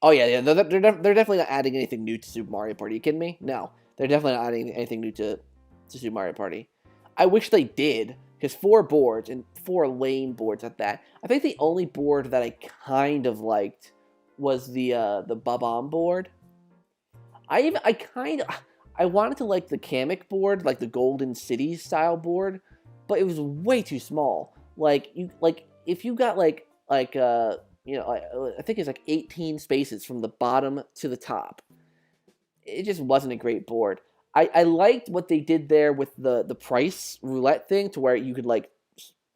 Oh yeah, they're definitely not adding anything new to Super Mario Party. Are you kidding me? No, they're definitely not adding anything new to Super Mario Party. I wish they did, because 4 boards, and 4 lane boards at that. I think the only board that I kind of liked was the Bob-omb board. I wanted to like the Kamek board, like the Golden Cities style board, but it was way too small. If you got you know, I think it's like 18 spaces from the bottom to the top. It just wasn't a great board. I liked what they did there with the price roulette thing, to where you could like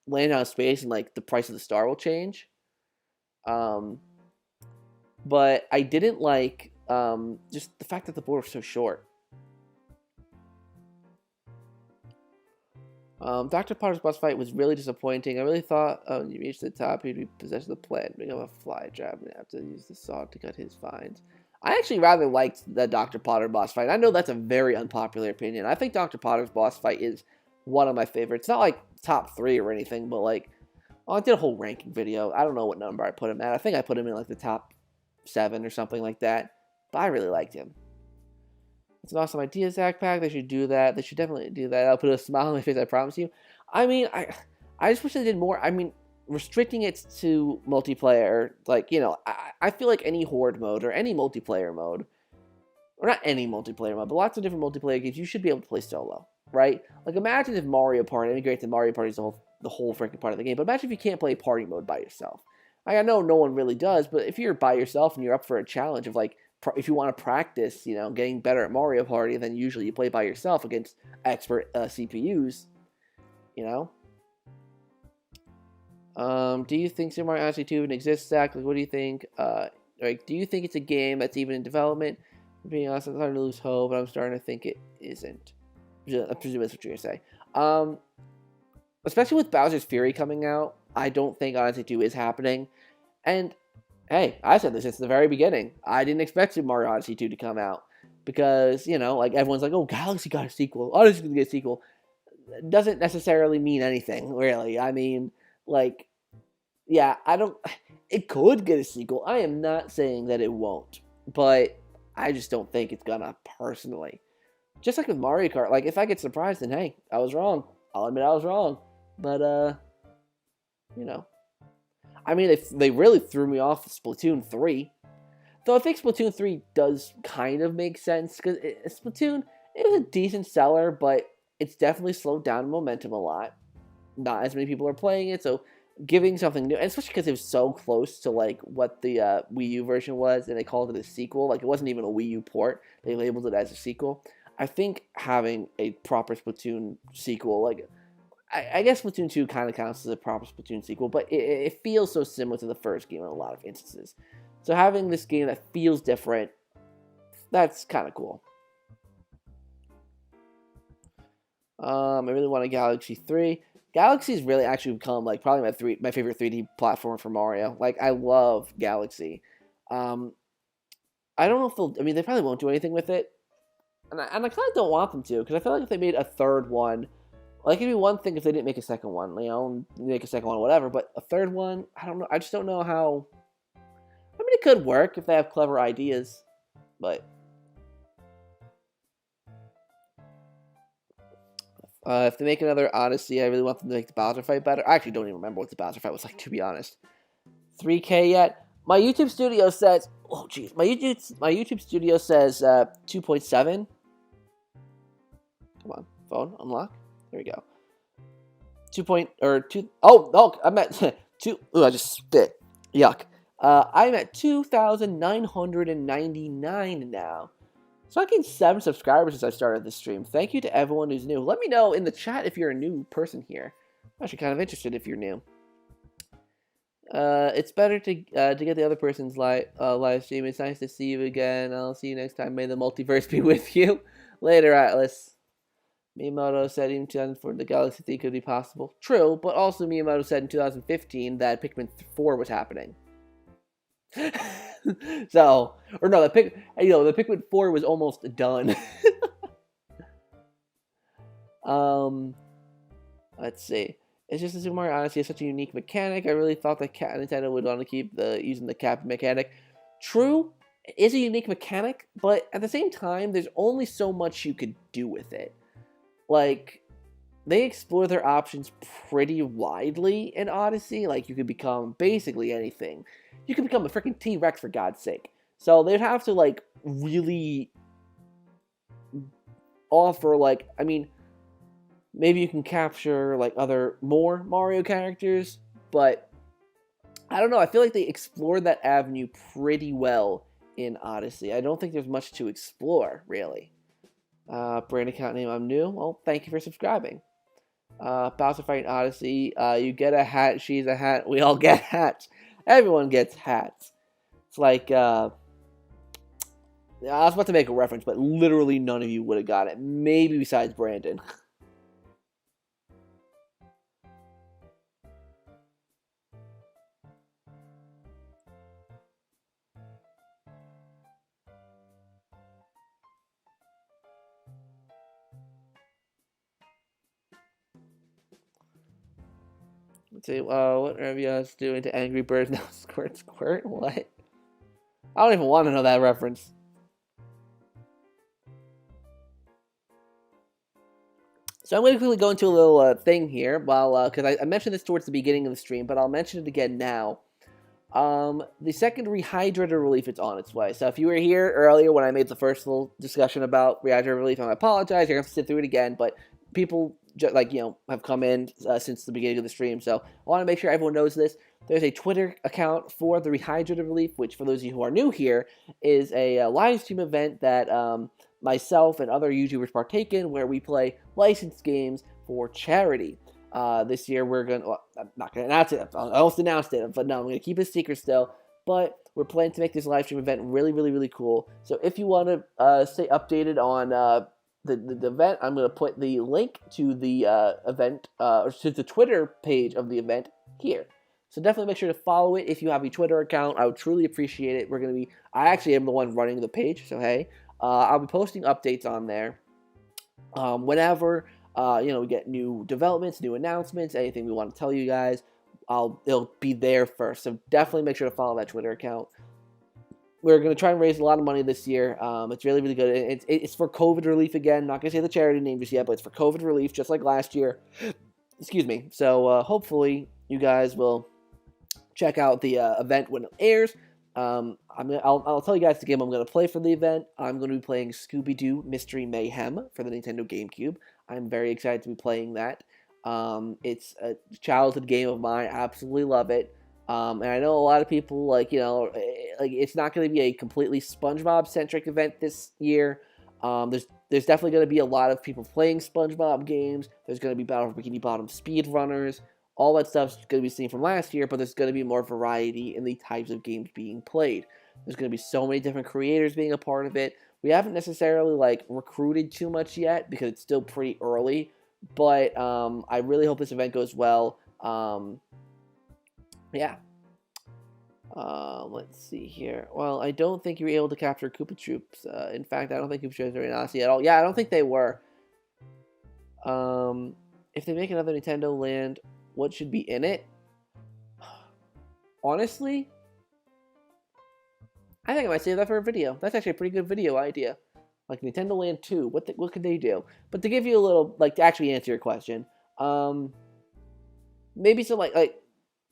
land on a space and like the price of the star will change. But I didn't like just the fact that the board was so short. Dr. Potter's boss fight was really disappointing. I really thought when you reached the top, he'd be possessed of the plant, become a fly trap, and have to use the saw to cut his finds. I actually rather liked the Dr. Potter boss fight. I know that's a very unpopular opinion. I think Dr. Potter's boss fight is one of my favorites. Not like top 3 or anything, but like, I did a whole ranking video. I don't know what number I put him at. I think I put him in like the top 7 or something like that. But I really liked him. It's an awesome idea, ZakPak. They should do that. They should definitely do that. I'll put a smile on my face, I promise you. I mean, I just wish they did more. I mean, restricting it to multiplayer, like, you know, I feel like any horde mode or any multiplayer mode, or not any multiplayer mode, but lots of different multiplayer games, you should be able to play solo, right? Like, imagine if Mario Party, I mean, granted, Mario Party is the whole freaking part of the game, but imagine if you can't play party mode by yourself. I know no one really does, but if you're by yourself and you're up for a challenge of, like, if you want to practice, you know, getting better at Mario Party, then usually you play by yourself against expert CPUs, you know? Do you think Super Mario Odyssey 2 even exists, Zach? Like, what do you think? Like, do you think it's a game that's even in development? Being honest, I'm starting to lose hope, but I'm starting to think it isn't. I presume that's what you're going to say. Especially with Bowser's Fury coming out, I don't think Odyssey 2 is happening. And hey, I said this since the very beginning. I didn't expect Super Mario Odyssey 2 to come out. Because, you know, like, everyone's like, oh, Galaxy got a sequel. Odyssey's going to get a sequel. It doesn't necessarily mean anything, really. I mean, like, yeah, it could get a sequel. I am not saying that it won't. But I just don't think it's gonna, personally. Just like with Mario Kart, like, if I get surprised, then hey, I was wrong. I'll admit I was wrong. But, you know. I mean, they really threw me off with Splatoon 3. Though I think Splatoon 3 does kind of make sense, because Splatoon, it was a decent seller, but it's definitely slowed down momentum a lot. Not as many people are playing it, so giving something new, and especially because it was so close to, like, what the Wii U version was, and they called it a sequel. Like, it wasn't even a Wii U port. They labeled it as a sequel. I think having a proper Splatoon sequel, like, I guess Splatoon 2 kind of counts as a proper Splatoon sequel, but it feels so similar to the first game in a lot of instances. So having this game that feels different, that's kind of cool. I really want a Galaxy 3. Galaxy's really actually become like probably my favorite 3D platformer for Mario. Like I love Galaxy. I don't know if they'll. I mean, they probably won't do anything with it, and I kind of don't want them to because I feel like if they made a third one, like it'd be one thing if they didn't make a second one, make a second one, whatever. But a third one, I don't know. I just don't know how. I mean, it could work if they have clever ideas, but if they make another Odyssey, I really want them to make the Bowser fight better. I actually don't even remember what the Bowser fight was like, to be honest. 3K yet? My YouTube studio says, oh jeez, my YouTube studio says 2.7. Come on, phone unlock. There we go. 2. Oh, I'm at 2. Ooh, I just spit. Yuck. I'm at 2,999 now. So I gained 7 subscribers since I started this stream. Thank you to everyone who's new. Let me know in the chat if you're a new person here. I'm actually kind of interested if you're new. It's better to get the other person's live stream. It's nice to see you again. I'll see you next time. May the multiverse be with you. Later, Atlas. Miyamoto said in 2004 the Galaxy 3 could be possible. True, but also Miyamoto said in 2015 that Pikmin 4 was happening. So, or no, the Pikmin 4 was almost done. Let's see. It's just a Super Mario Odyssey has such a unique mechanic. I really thought that Nintendo would want to keep using the cap mechanic. True, it is a unique mechanic, but at the same time, there's only so much you could do with it. Like, they explore their options pretty widely in Odyssey. Like, you could become basically anything. You could become a freaking T-Rex, for God's sake. So they'd have to, like, really offer, like, I mean, maybe you can capture, like, more Mario characters, but I don't know. I feel like they explored that avenue pretty well in Odyssey. I don't think there's much to explore, really. Brand account name, I'm new. Well, thank you for subscribing. Bowser Fight Odyssey. You get a hat, she's a hat. We all get hats. Everyone gets hats. It's like, I was about to make a reference, but literally none of you would have got it. Maybe besides Brandon. Let's see, what are you guys doing to Angry Birds now? Squirt, squirt? What? I don't even want to know that reference. So I'm going to quickly go into a little thing here, because I mentioned this towards the beginning of the stream, but I'll mention it again now. The second Rehydrator Relief is on its way. So if you were here earlier when I made the first little discussion about Rehydrator Relief, I apologize. You're going to have to sit through it again, but people, have come in since the beginning of the stream, so I want to make sure everyone knows this. There's a Twitter account for the Rehydrator Relief, which, for those of you who are new here, is a live stream event that myself and other YouTubers partake in, where we play licensed games for charity. This year we're going to, well, I'm not going to announce it, I almost announced it, but no, I'm going to keep it secret still, but we're planning to make this live stream event really, really, really cool. So if you want to stay updated on the event, I'm going to put the link to the event, or to the Twitter page of the event here. So definitely make sure to follow it if you have a Twitter account. I would truly appreciate it. I actually am the one running the page, so hey. I'll be posting updates on there whenever, we get new developments, new announcements, anything we want to tell you guys. It'll be there first. So definitely make sure to follow that Twitter account. We're going to try and raise a lot of money this year. It's really, really good. It's for COVID relief again. Not going to say the charity name just yet, but it's for COVID relief, just like last year. Excuse me. So hopefully you guys will check out the event when it airs. I'll tell you guys the game I'm going to play for the event. I'm going to be playing Scooby-Doo Mystery Mayhem for the Nintendo GameCube. I'm very excited to be playing that. It's a childhood game of mine. I absolutely love it. And I know a lot of people, it's not going to be a completely SpongeBob-centric event this year. There's there's definitely going to be a lot of people playing SpongeBob games. There's going to be Battle for Bikini Bottom speedrunners. All that stuff's going to be seen from last year, but there's going to be more variety in the types of games being played. There's going to be so many different creators being a part of it. We haven't necessarily like recruited too much yet because it's still pretty early, but I really hope this event goes well. Yeah. Let's see here. Well, I don't think you were able to capture Koopa Troops. In fact, I don't think Koopa Troops are in Odyssey at all. Yeah, I don't think they were. If they make another Nintendo Land, what should be in it? Honestly, I think I might save that for a video. That's actually a pretty good video idea. Like Nintendo Land 2, what could they do? But to give you a little, like, to actually answer your question, maybe some,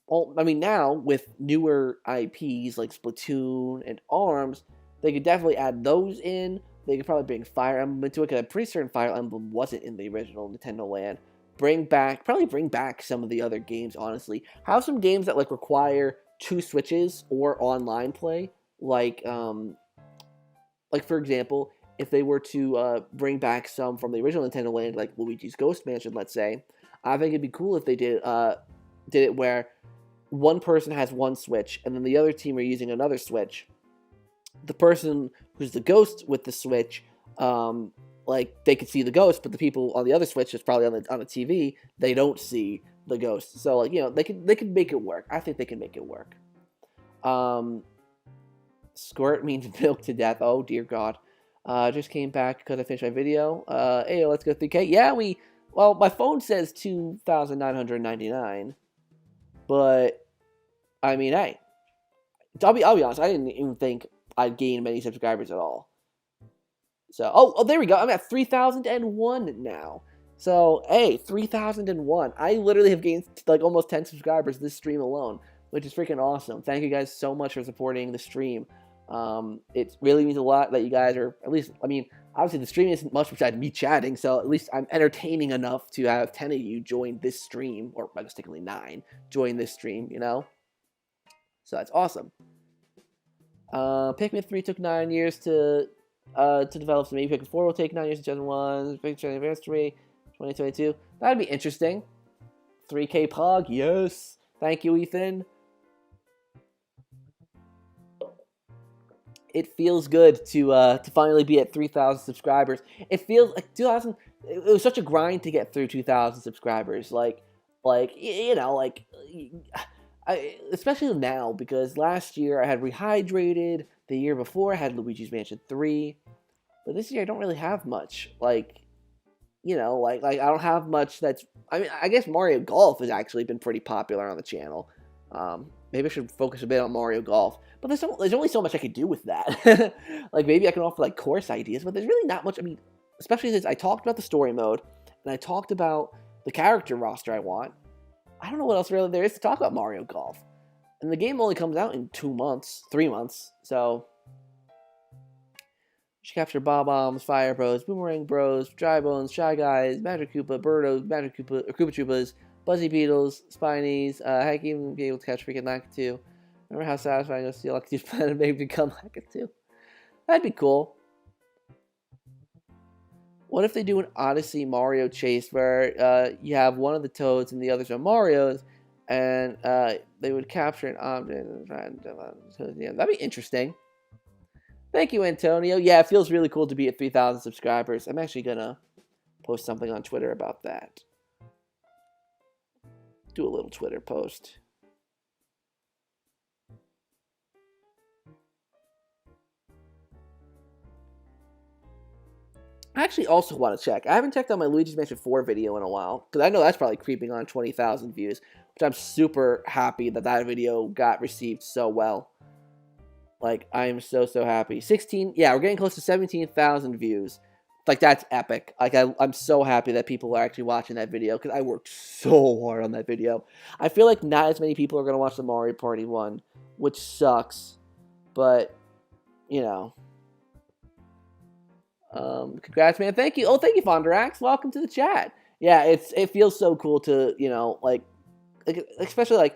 well, I mean, now, with newer IPs like Splatoon and ARMS, they could definitely add those in. They could probably bring Fire Emblem into it, because I'm pretty certain Fire Emblem wasn't in the original Nintendo Land. Probably bring back some of the other games, honestly. Have some games that, like, require 2 Switches or online play. Like, for example, if they were to bring back some from the original Nintendo Land, like Luigi's Ghost Mansion, let's say, I think it'd be cool if they did it where one person has one Switch, and then the other team are using another Switch. The person who's the ghost with the Switch, they could see the ghost, but the people on the other Switch is probably on the TV. They don't see the ghost, so they can make it work. I think they can make it work. Squirt means milk to death. Oh dear God. Just came back because I finished my video. Hey, let's go 3K. Yeah, well, my phone says 2,999. But, I mean, hey, I'll be honest, I didn't even think I'd gain many subscribers at all. So, oh, there we go. I'm at 3,001 now. So, hey, 3,001. I literally have gained, like, almost 10 subscribers this stream alone, which is freaking awesome. Thank you guys so much for supporting the stream. It really means a lot that you guys are, at least, I mean, obviously the stream isn't much besides me chatting, so at least I'm entertaining enough to have 10 of you join this stream, or technically 9, join this stream, So that's awesome. Pikmin 3 took 9 years to develop, so maybe Pikmin 4 will take 9 years in Gen 1, Pikmin Anniversary, 2022. That'd be interesting. 3K Pog, yes. Thank you, Ethan. It feels good to finally be at 3,000 subscribers. It feels like 2,000. It was such a grind to get through 2,000 subscribers. Especially now, because last year I had Rehydrated. The year before I had Luigi's Mansion 3. But this year I don't really have much. I don't have much that's. I mean, I guess Mario Golf has actually been pretty popular on the channel. Maybe I should focus a bit on Mario Golf. But there's only so much I could do with that. Maybe I can offer, course ideas, but there's really not much. I mean, especially since I talked about the story mode, and I talked about the character roster I want. I don't know what else really there is to talk about Mario Golf. And the game only comes out in 3 months, so. You should capture Bob Bombs, Fire Bros, Boomerang Bros, Dry Bones, Shy Guys, Magic Koopa, Birdos, Magic Koopa, or Koopa Troopas, Buzzy Beetles, Spinies, heck, even be able to catch freaking Lakitu. Remember how satisfying it was to see Lakitu's planet maybe become Lakitu? That'd be cool. What if they do an Odyssey Mario chase where you have one of the Toads and the others are Marios, and they would capture an object? Yeah, that'd be interesting. Thank you, Antonio. Yeah, it feels really cool to be at 3,000 subscribers. I'm actually gonna post something on Twitter about that. Do a little Twitter post. I actually also want to check. I haven't checked on my Luigi's Mansion 4 video in a while, because I know that's probably creeping on 20,000 views, which I'm super happy that video got received so well. I am so happy. 16, yeah, we're getting close to 17,000 views. That's epic. I'm so happy that people are actually watching that video, because I worked so hard on that video. I feel like not as many people are going to watch the Mario Party one, which sucks. But, congrats, man. Thank you. Oh, thank you, Fonderax. Welcome to the chat. Yeah, it feels so cool to, especially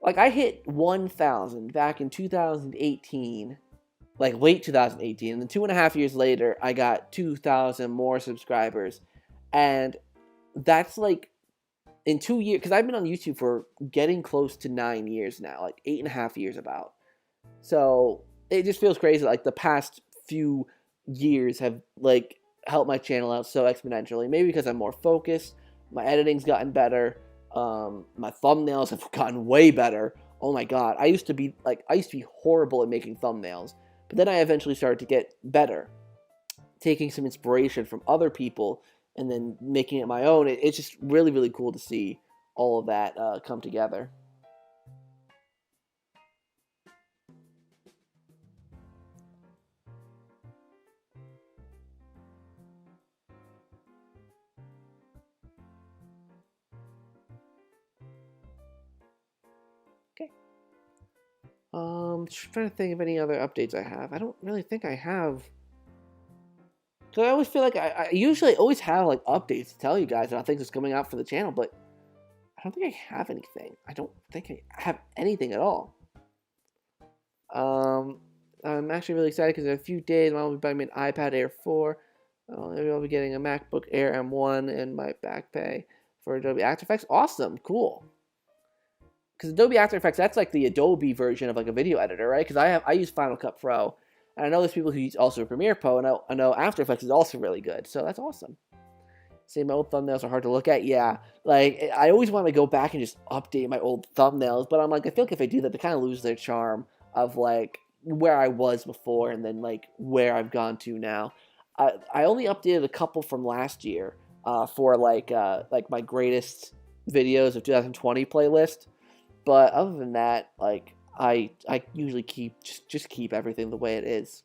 I hit 1,000 back in 2018, like late 2018, and then 2.5 years later, I got 2,000 more subscribers, and that's like in 2 years, because I've been on YouTube for getting close to 9 years now, like 8.5 years about. So it just feels crazy. Like the past few years have like helped my channel out so exponentially. Maybe because I'm more focused, my editing's gotten better, my thumbnails have gotten way better. Oh my god, I used to be horrible at making thumbnails, but then I eventually started to get better, taking some inspiration from other people and then making it my own. It's just really, really cool to see all of that come together. Okay. Just trying to think of any other updates I have. I don't really think I have. So I always feel like I usually always have like updates to tell you guys about things that's coming out for the channel, but I don't think I have anything. I don't think I have anything at all. I'm actually really excited because in a few days I'll be buying me an iPad Air 4. Maybe I'll be getting a MacBook Air M1 and my back pay for Adobe After Effects. Awesome, cool. Because Adobe After Effects, that's like the Adobe version of like a video editor, right? Because I use Final Cut Pro, and I know there's people who use also Premiere Pro, and I know After Effects is also really good, so that's awesome. See, my old thumbnails are hard to look at. Yeah, like I always want to go back and just update my old thumbnails, but I'm like, I feel like if I do that, they kind of lose their charm of like where I was before and then like where I've gone to now. I only updated a couple from last year for like my greatest videos of 2020 playlist. But other than that, like I usually just keep everything the way it is.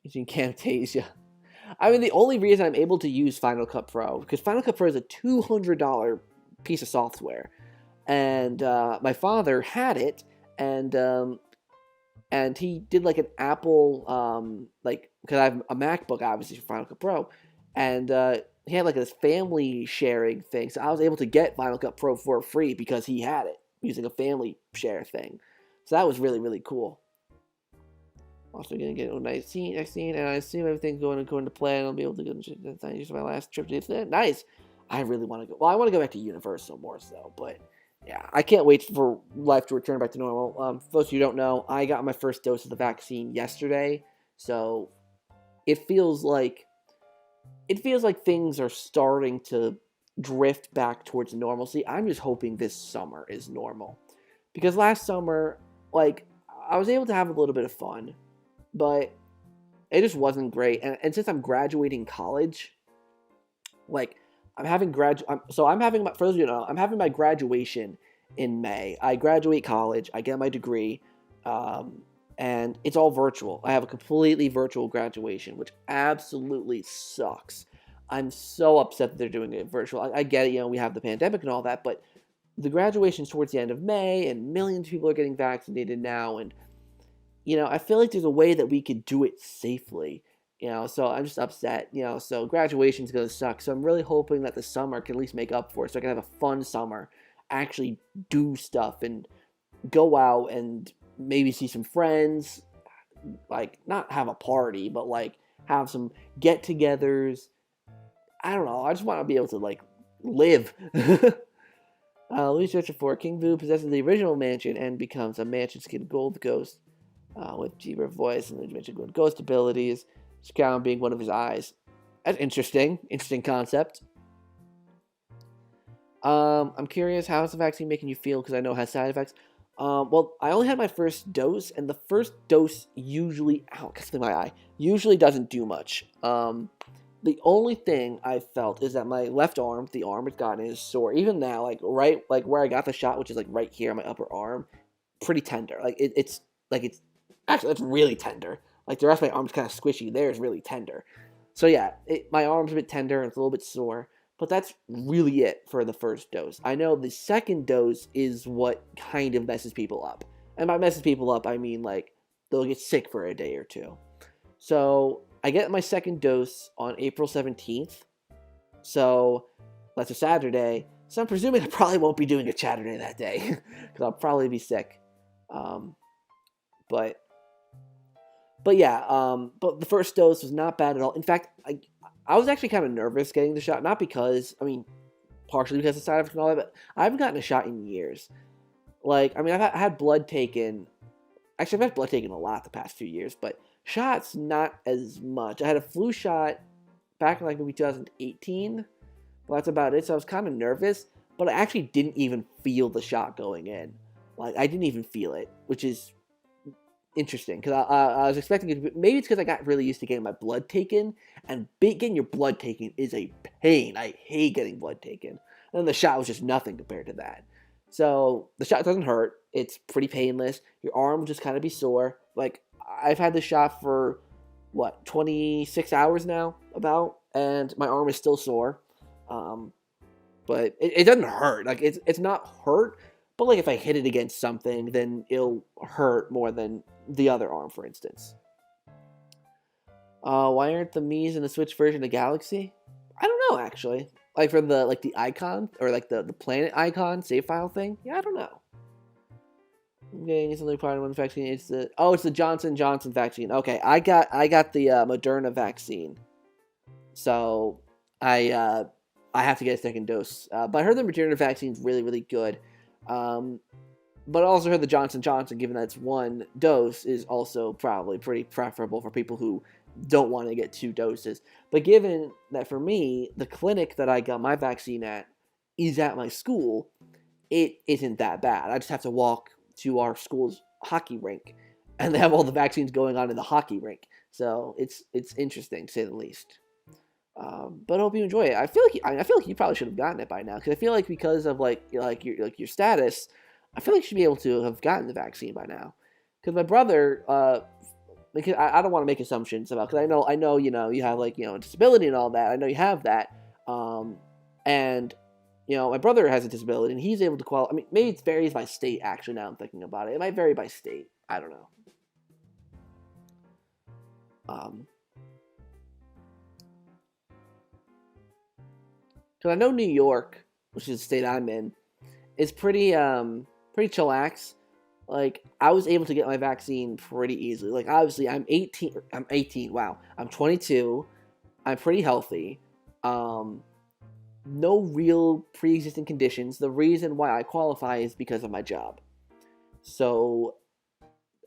Using Camtasia. I mean, the only reason I'm able to use Final Cut Pro, because Final Cut Pro is a $200 piece of software, and my father had it, and he did like an Apple because I have a MacBook obviously for Final Cut Pro, and he had like this family sharing thing, so I was able to get Final Cut Pro for free because he had it using a family share thing. So that was really, really cool. Also gonna get a nice scene, and I assume everything's going according to plan. I'll be able to go to use my last trip to Disneyland. Nice. I really want to go. Well, I want to go back to Universal more so, but yeah, I can't wait for life to return back to normal. For those of you who don't know, I got my first dose of the vaccine yesterday, so it feels like things are starting to drift back towards normalcy. I'm just hoping this summer is normal, because last summer, like, I was able to have a little bit of fun, but it just wasn't great. And since I'm graduating college, like I'm having for those of you who know, I'm having my graduation in May. I graduate college, I get my degree, and it's all virtual. I have a completely virtual graduation, which absolutely sucks. I'm so upset that they're doing it virtual. I get it, we have the pandemic and all that, but the graduation's towards the end of May, and millions of people are getting vaccinated now, and I feel like there's a way that we could do it safely, so I'm just upset, so graduation's going to suck. So I'm really hoping that the summer can at least make up for it, so I can have a fun summer, actually do stuff and go out and maybe see some friends, like not have a party, but like have some get-togethers. I don't know. I just want to be able to like live. Louis Richard for King Boo possesses the original mansion and becomes a mansion skin gold ghost with deeper voice and the gold ghost abilities. Crown being one of his eyes. That's interesting. Interesting concept. I'm curious, how is the vaccine making you feel? Because I know it has side effects. Well, I only had my first dose, and the first dose usually, my eye, usually doesn't do much. The only thing I felt is that my left arm, the arm it's gotten, is sore. Even now, like where I got the shot, which is like right here on my upper arm, pretty tender. Like it's actually, it's really tender. Like the rest of my arm's kind of squishy. There is really tender. So yeah, my arm's a bit tender and it's a little bit sore. But that's really it for the first dose. I know the second dose is what kind of messes people up. And by messes people up, I mean like they'll get sick for a day or two. So I get my second dose on April 17th. So that's a Saturday. So I'm presuming I probably won't be doing a Chaturday that day. Because I'll probably be sick. But yeah, but the first dose was not bad at all. In fact, I was actually kind of nervous getting the shot, not because, I mean, partially because of side effects and all that, but I haven't gotten a shot in years. Like, I mean, I had blood taken. Actually, I've had blood taken a lot the past few years, but shots, not as much. I had a flu shot back in like maybe 2018. Well, that's about it. So I was kind of nervous, but I actually didn't even feel the shot going in. Like, I didn't even feel it, which is interesting because I was expecting it to be, maybe it's because I got really used to getting my blood taken, and getting your blood taken is a pain. I hate getting blood taken. And the shot was just nothing compared to that. So the shot doesn't hurt. It's pretty painless. Your arm will just kind of be sore. Like, I've had this shot for, 26 hours now, about, and my arm is still sore. But it doesn't hurt. Like, it's not hurt, but like if I hit it against something, then it'll hurt more than the other arm, for instance. Why aren't the Mii's in the Switch version of Galaxy? I don't know, actually. Like for the icon, or like the planet icon save file thing? Yeah, I don't know. I'm getting something part of one vaccine. It's the Johnson & Johnson vaccine. Okay, I got the Moderna vaccine. So I have to get a second dose. But I heard the Moderna vaccine is really, really good. But I also heard the Johnson & Johnson, given that it's one dose, is also probably pretty preferable for people who don't want to get 2 doses. But given that for me, the clinic that I got my vaccine at is at my school, it isn't that bad. I just have to walk to our school's hockey rink, and they have all the vaccines going on in the hockey rink. So it's interesting, to say the least. But I hope you enjoy it. I feel like you probably should have gotten it by now, because I feel like because of your status, I feel like you should be able to have gotten the vaccine by now. Because my brother, because I don't want to make assumptions about, because I know you have a disability and all that. I know you have that, and my brother has a disability and he's able to qualify. I mean, maybe it varies by state. Actually, now I'm thinking about it, it might vary by state. I don't know. Because I know New York, which is the state I'm in, is pretty chillax. Like, I was able to get my vaccine pretty easily. Like, obviously, I'm 18. Wow. I'm 22. I'm pretty healthy. No real pre-existing conditions. The reason why I qualify is because of my job. So,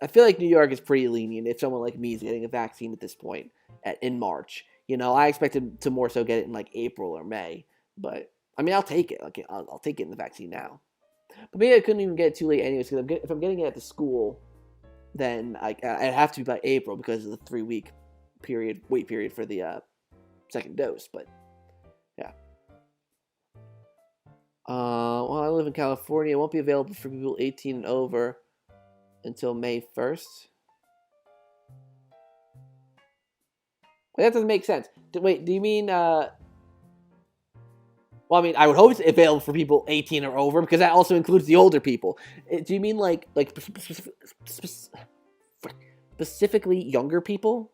I feel like New York is pretty lenient if someone like me is getting a vaccine at this point in March. I expected to more so get it in like April or May. But, I mean, I'll take it. Like, I'll take it in the vaccine now. But maybe I couldn't even get it too late anyways, because if I'm getting it at the school, then I'd have to be by April because of the 3-week wait period for the second dose. But, yeah. Well, I live in California. It won't be available for people 18 and over until May 1st. Wait, that doesn't make sense. Do you mean... Well, I mean, I would hope it's available for people 18 or over, because that also includes the older people. Do you mean like specifically younger people?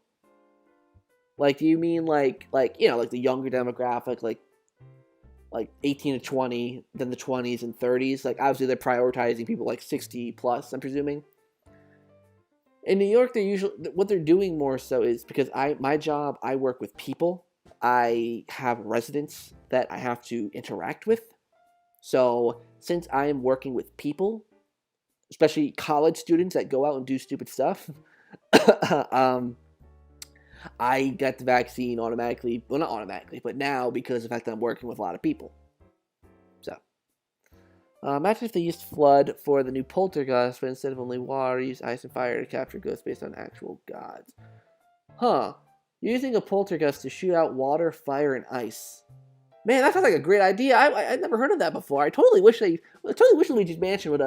Like, do you mean like the younger demographic, like 18 to 20, then the 20s and 30s? Like, obviously they're prioritizing people like 60 plus, I'm presuming. In New York, what they're doing more so is, because my job, I work with people. I have residents that I have to interact with. So, since I am working with people, especially college students that go out and do stupid stuff, I get the vaccine automatically. Well, not automatically, but now because of the fact that I'm working with a lot of people. So, imagine if they used flood for the new poltergeist, but instead of only water, use ice and fire to capture ghosts based on actual gods. Huh. Using a poltergeist to shoot out water, fire, and ice. Man, that sounds like a great idea. I'd never heard of that before. I totally wish Luigi's Mansion would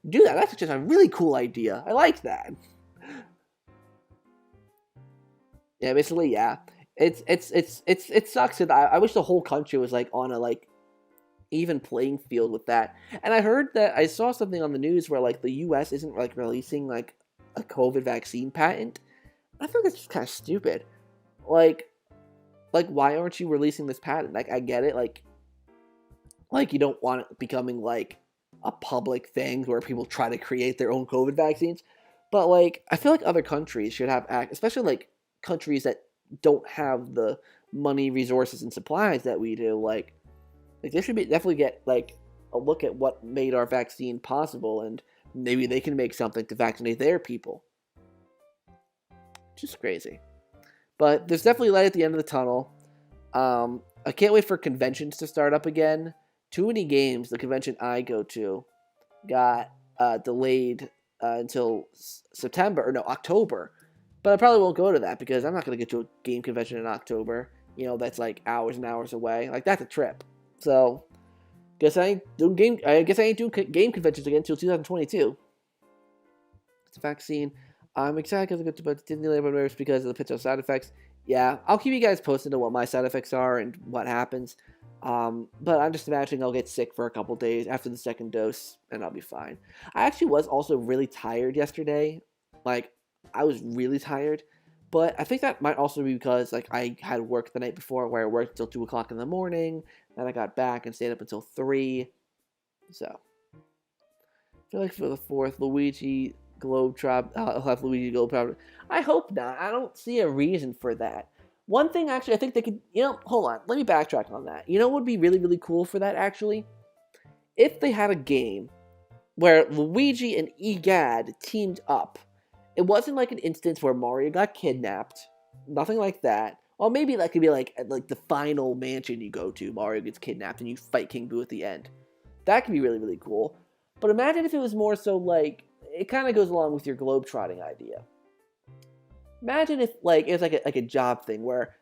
do that. That's just a really cool idea. I like that. Yeah, basically, yeah. It sucks that I wish the whole country was like on a even playing field with that. And I heard that I saw something on the news where like the U.S. isn't like releasing like a COVID vaccine patent. I think that's just kind of stupid. Like, why aren't you releasing this patent? Like, I get it, like you don't want it becoming, like, a public thing where people try to create their own COVID vaccines, But like, I feel like other countries should have especially like countries that don't have the money, resources, and supplies that we do. Like they should definitely get like a look at what made our vaccine possible, and maybe they can make something to vaccinate their people. Just crazy. But there's definitely light at the end of the tunnel. I can't wait for conventions to start up again. Too many games. The convention I go to got delayed until September, or no, October. But I probably won't go to that because I'm not going to get to a game convention in October. You know, that's like hours and hours away. Like, that's a trip. So, I guess I ain't doing game conventions again until 2022. It's a vaccine. I'm excited because I get to go to Disneyland because of the potential side effects. Yeah, I'll keep you guys posted on what my side effects are and what happens. But I'm just imagining I'll get sick for a couple days after the second dose, and I'll be fine. I actually was also really tired yesterday. Like, I was really tired. But I think that might also be because, like, I had work the night before where I worked until 2 o'clock in the morning. Then I got back and stayed up until 3. So, I feel like for the 4th, Luigi Globetrot, I'll have Luigi Globetrot. I hope not. I don't see a reason for that. One thing, actually, I think they could, hold on. Let me backtrack on that. You know what would be really, really cool for that, actually? If they had a game where Luigi and Egad teamed up. It wasn't like an instance where Mario got kidnapped. Nothing like that. Well, maybe that could be like the final mansion you go to. Mario gets kidnapped and you fight King Boo at the end. That could be really, really cool. But imagine if it was more so like, it kind of goes along with your globetrotting idea. Imagine if like it was like a job thing where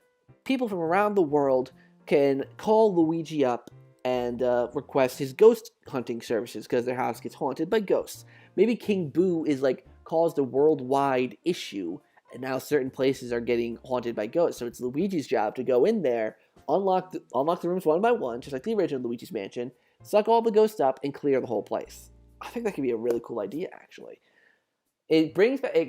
people from around the world can call Luigi up and request his ghost hunting services because their house gets haunted by ghosts. Maybe King Boo is like caused a worldwide issue, and now certain places are getting haunted by ghosts. So it's Luigi's job to go in there, unlock the rooms one by one, just like the original Luigi's Mansion, suck all the ghosts up, and clear the whole place. I think that could be a really cool idea, actually. It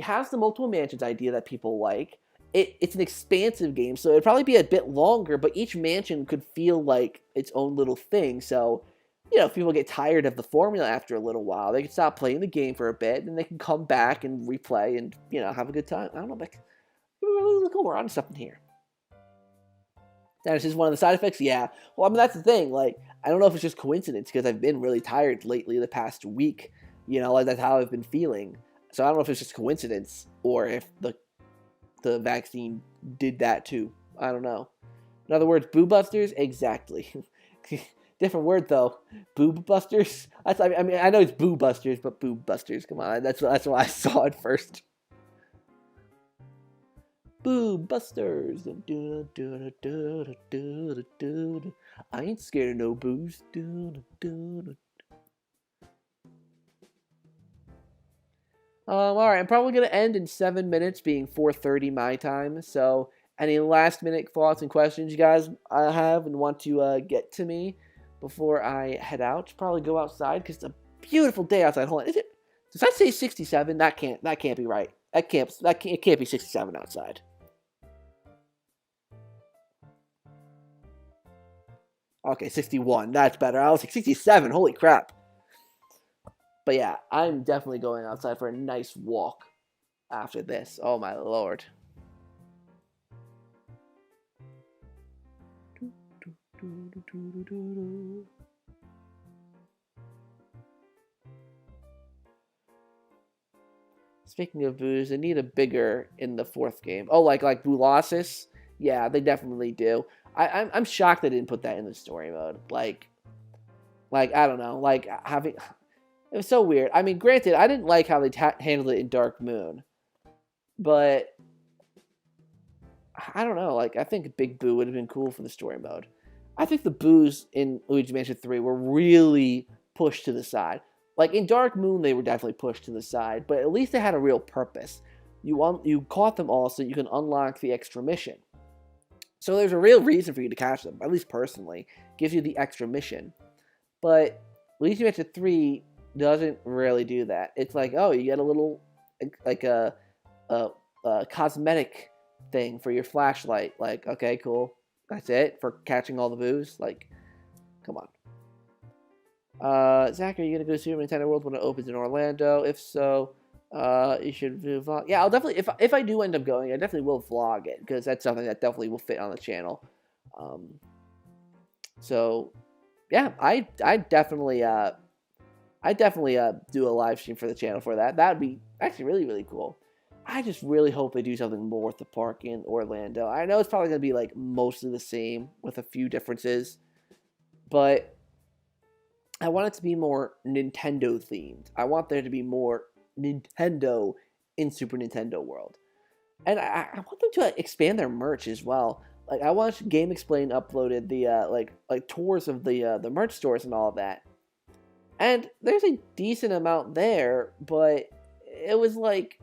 has the multiple mansions idea that people like. It's an expansive game, so it'd probably be a bit longer, but each mansion could feel like its own little thing. So, if people get tired of the formula after a little while, they can stop playing the game for a bit, and they can come back and replay and, have a good time. I don't know, but really cool. We're on to something here. That is just one of the side effects? Yeah. Well, I mean, that's the thing. Like, I don't know if it's just coincidence, because I've been really tired lately the past week. Like, that's how I've been feeling. So I don't know if it's just coincidence, or if the vaccine did that too. I don't know. In other words, Boo Busters? Exactly. Different word though. Boob Busters? I mean, I know it's Boo Busters, but Boob Busters. Come on, that's why I saw it first. Boob Busters. I ain't scared of no boos. Alright, I'm probably going to end in 7 minutes, being 4:30 my time. So, any last minute thoughts and questions you guys have and want to get to me before I head out? Probably go outside because it's a beautiful day outside. Hold on, does that say 67? That can't be right. It can't be 67 outside. Okay, 61. That's better. I was like 67. Holy crap. But yeah, I'm definitely going outside for a nice walk after this. Oh my lord. Speaking of boos, they need a bigger in the 4th game. Oh, like Boolossus? Yeah, they definitely do. I'm shocked they didn't put that in the story mode. Like I don't know. Like having... It was so weird. I mean, granted, I didn't like how they handled it in Dark Moon. But, I don't know. Like, I think Big Boo would have been cool for the story mode. I think the boos in Luigi Mansion 3 were really pushed to the side. Like, in Dark Moon, they were definitely pushed to the side. But at least they had a real purpose. You caught them all so you can unlock the extra mission. So there's a real reason for you to catch them. At least personally. Gives you the extra mission. But Luigi Mansion 3... doesn't really do that. It's like, oh, you get a little, like a cosmetic thing for your flashlight. Like, okay, cool. That's it for catching all the boos. Like, come on. Zach, are you gonna go to Super Nintendo World when it opens in Orlando? If so, You should vlog. Yeah, I'll definitely if I do end up going, I definitely will vlog it because that's something that definitely will fit on the channel. So yeah, I definitely do a live stream for the channel for that. That'd be actually really really cool. I just really hope they do something more with the park in Orlando. I know it's probably gonna be like mostly the same with a few differences, but I want it to be more Nintendo themed. I want there to be more Nintendo in Super Nintendo World. And I want them to expand their merch as well. Like I watched Game Explain uploaded the like tours of the merch stores and all of that, and there's a decent amount there, but it was like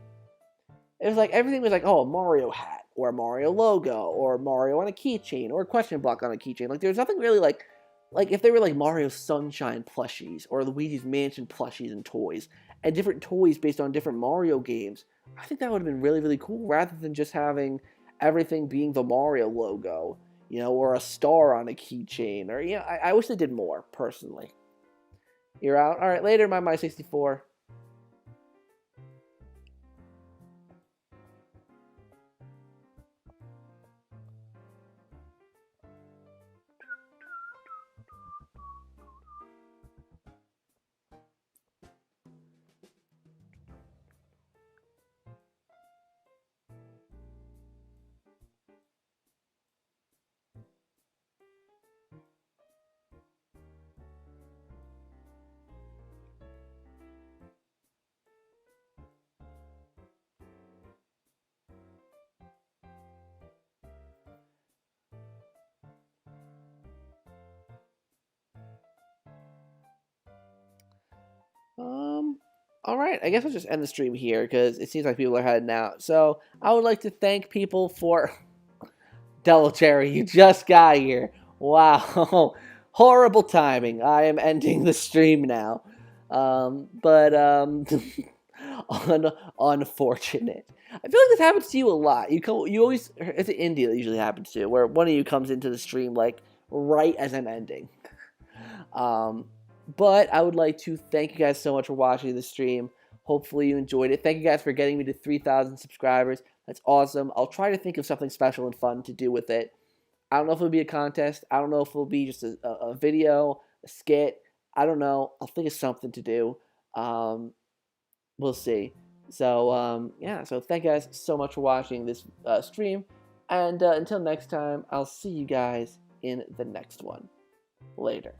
everything was like, oh, a Mario hat or a Mario logo or Mario on a keychain or a question block on a keychain. Like there's nothing really like if they were like Mario Sunshine plushies or Luigi's Mansion plushies and toys and different toys based on different Mario games. I think that would have been really really cool rather than just having everything being the Mario logo, you know, or a star on a keychain, or you know, I wish they did more personally. You're out. All right, later, my 64. All right, I guess I'll just end the stream here because it seems like people are heading out. So I would like to thank people for Dello Cherry. You just got here. Wow, horrible timing. I am ending the stream now. But unfortunate. I feel like this happens to you a lot. You always. It's an India that usually happens to, where one of you comes into the stream like right as I'm ending. Um, but I would like to thank you guys so much for watching the stream. Hopefully you enjoyed it. Thank you guys for getting me to 3,000 subscribers. That's awesome. I'll try to think of something special and fun to do with it. I don't know if it'll be a contest. I don't know if it'll be just a video, a skit. I don't know. I'll think of something to do. We'll see. So, yeah. So thank you guys so much for watching this stream. And until next time, I'll see you guys in the next one. Later.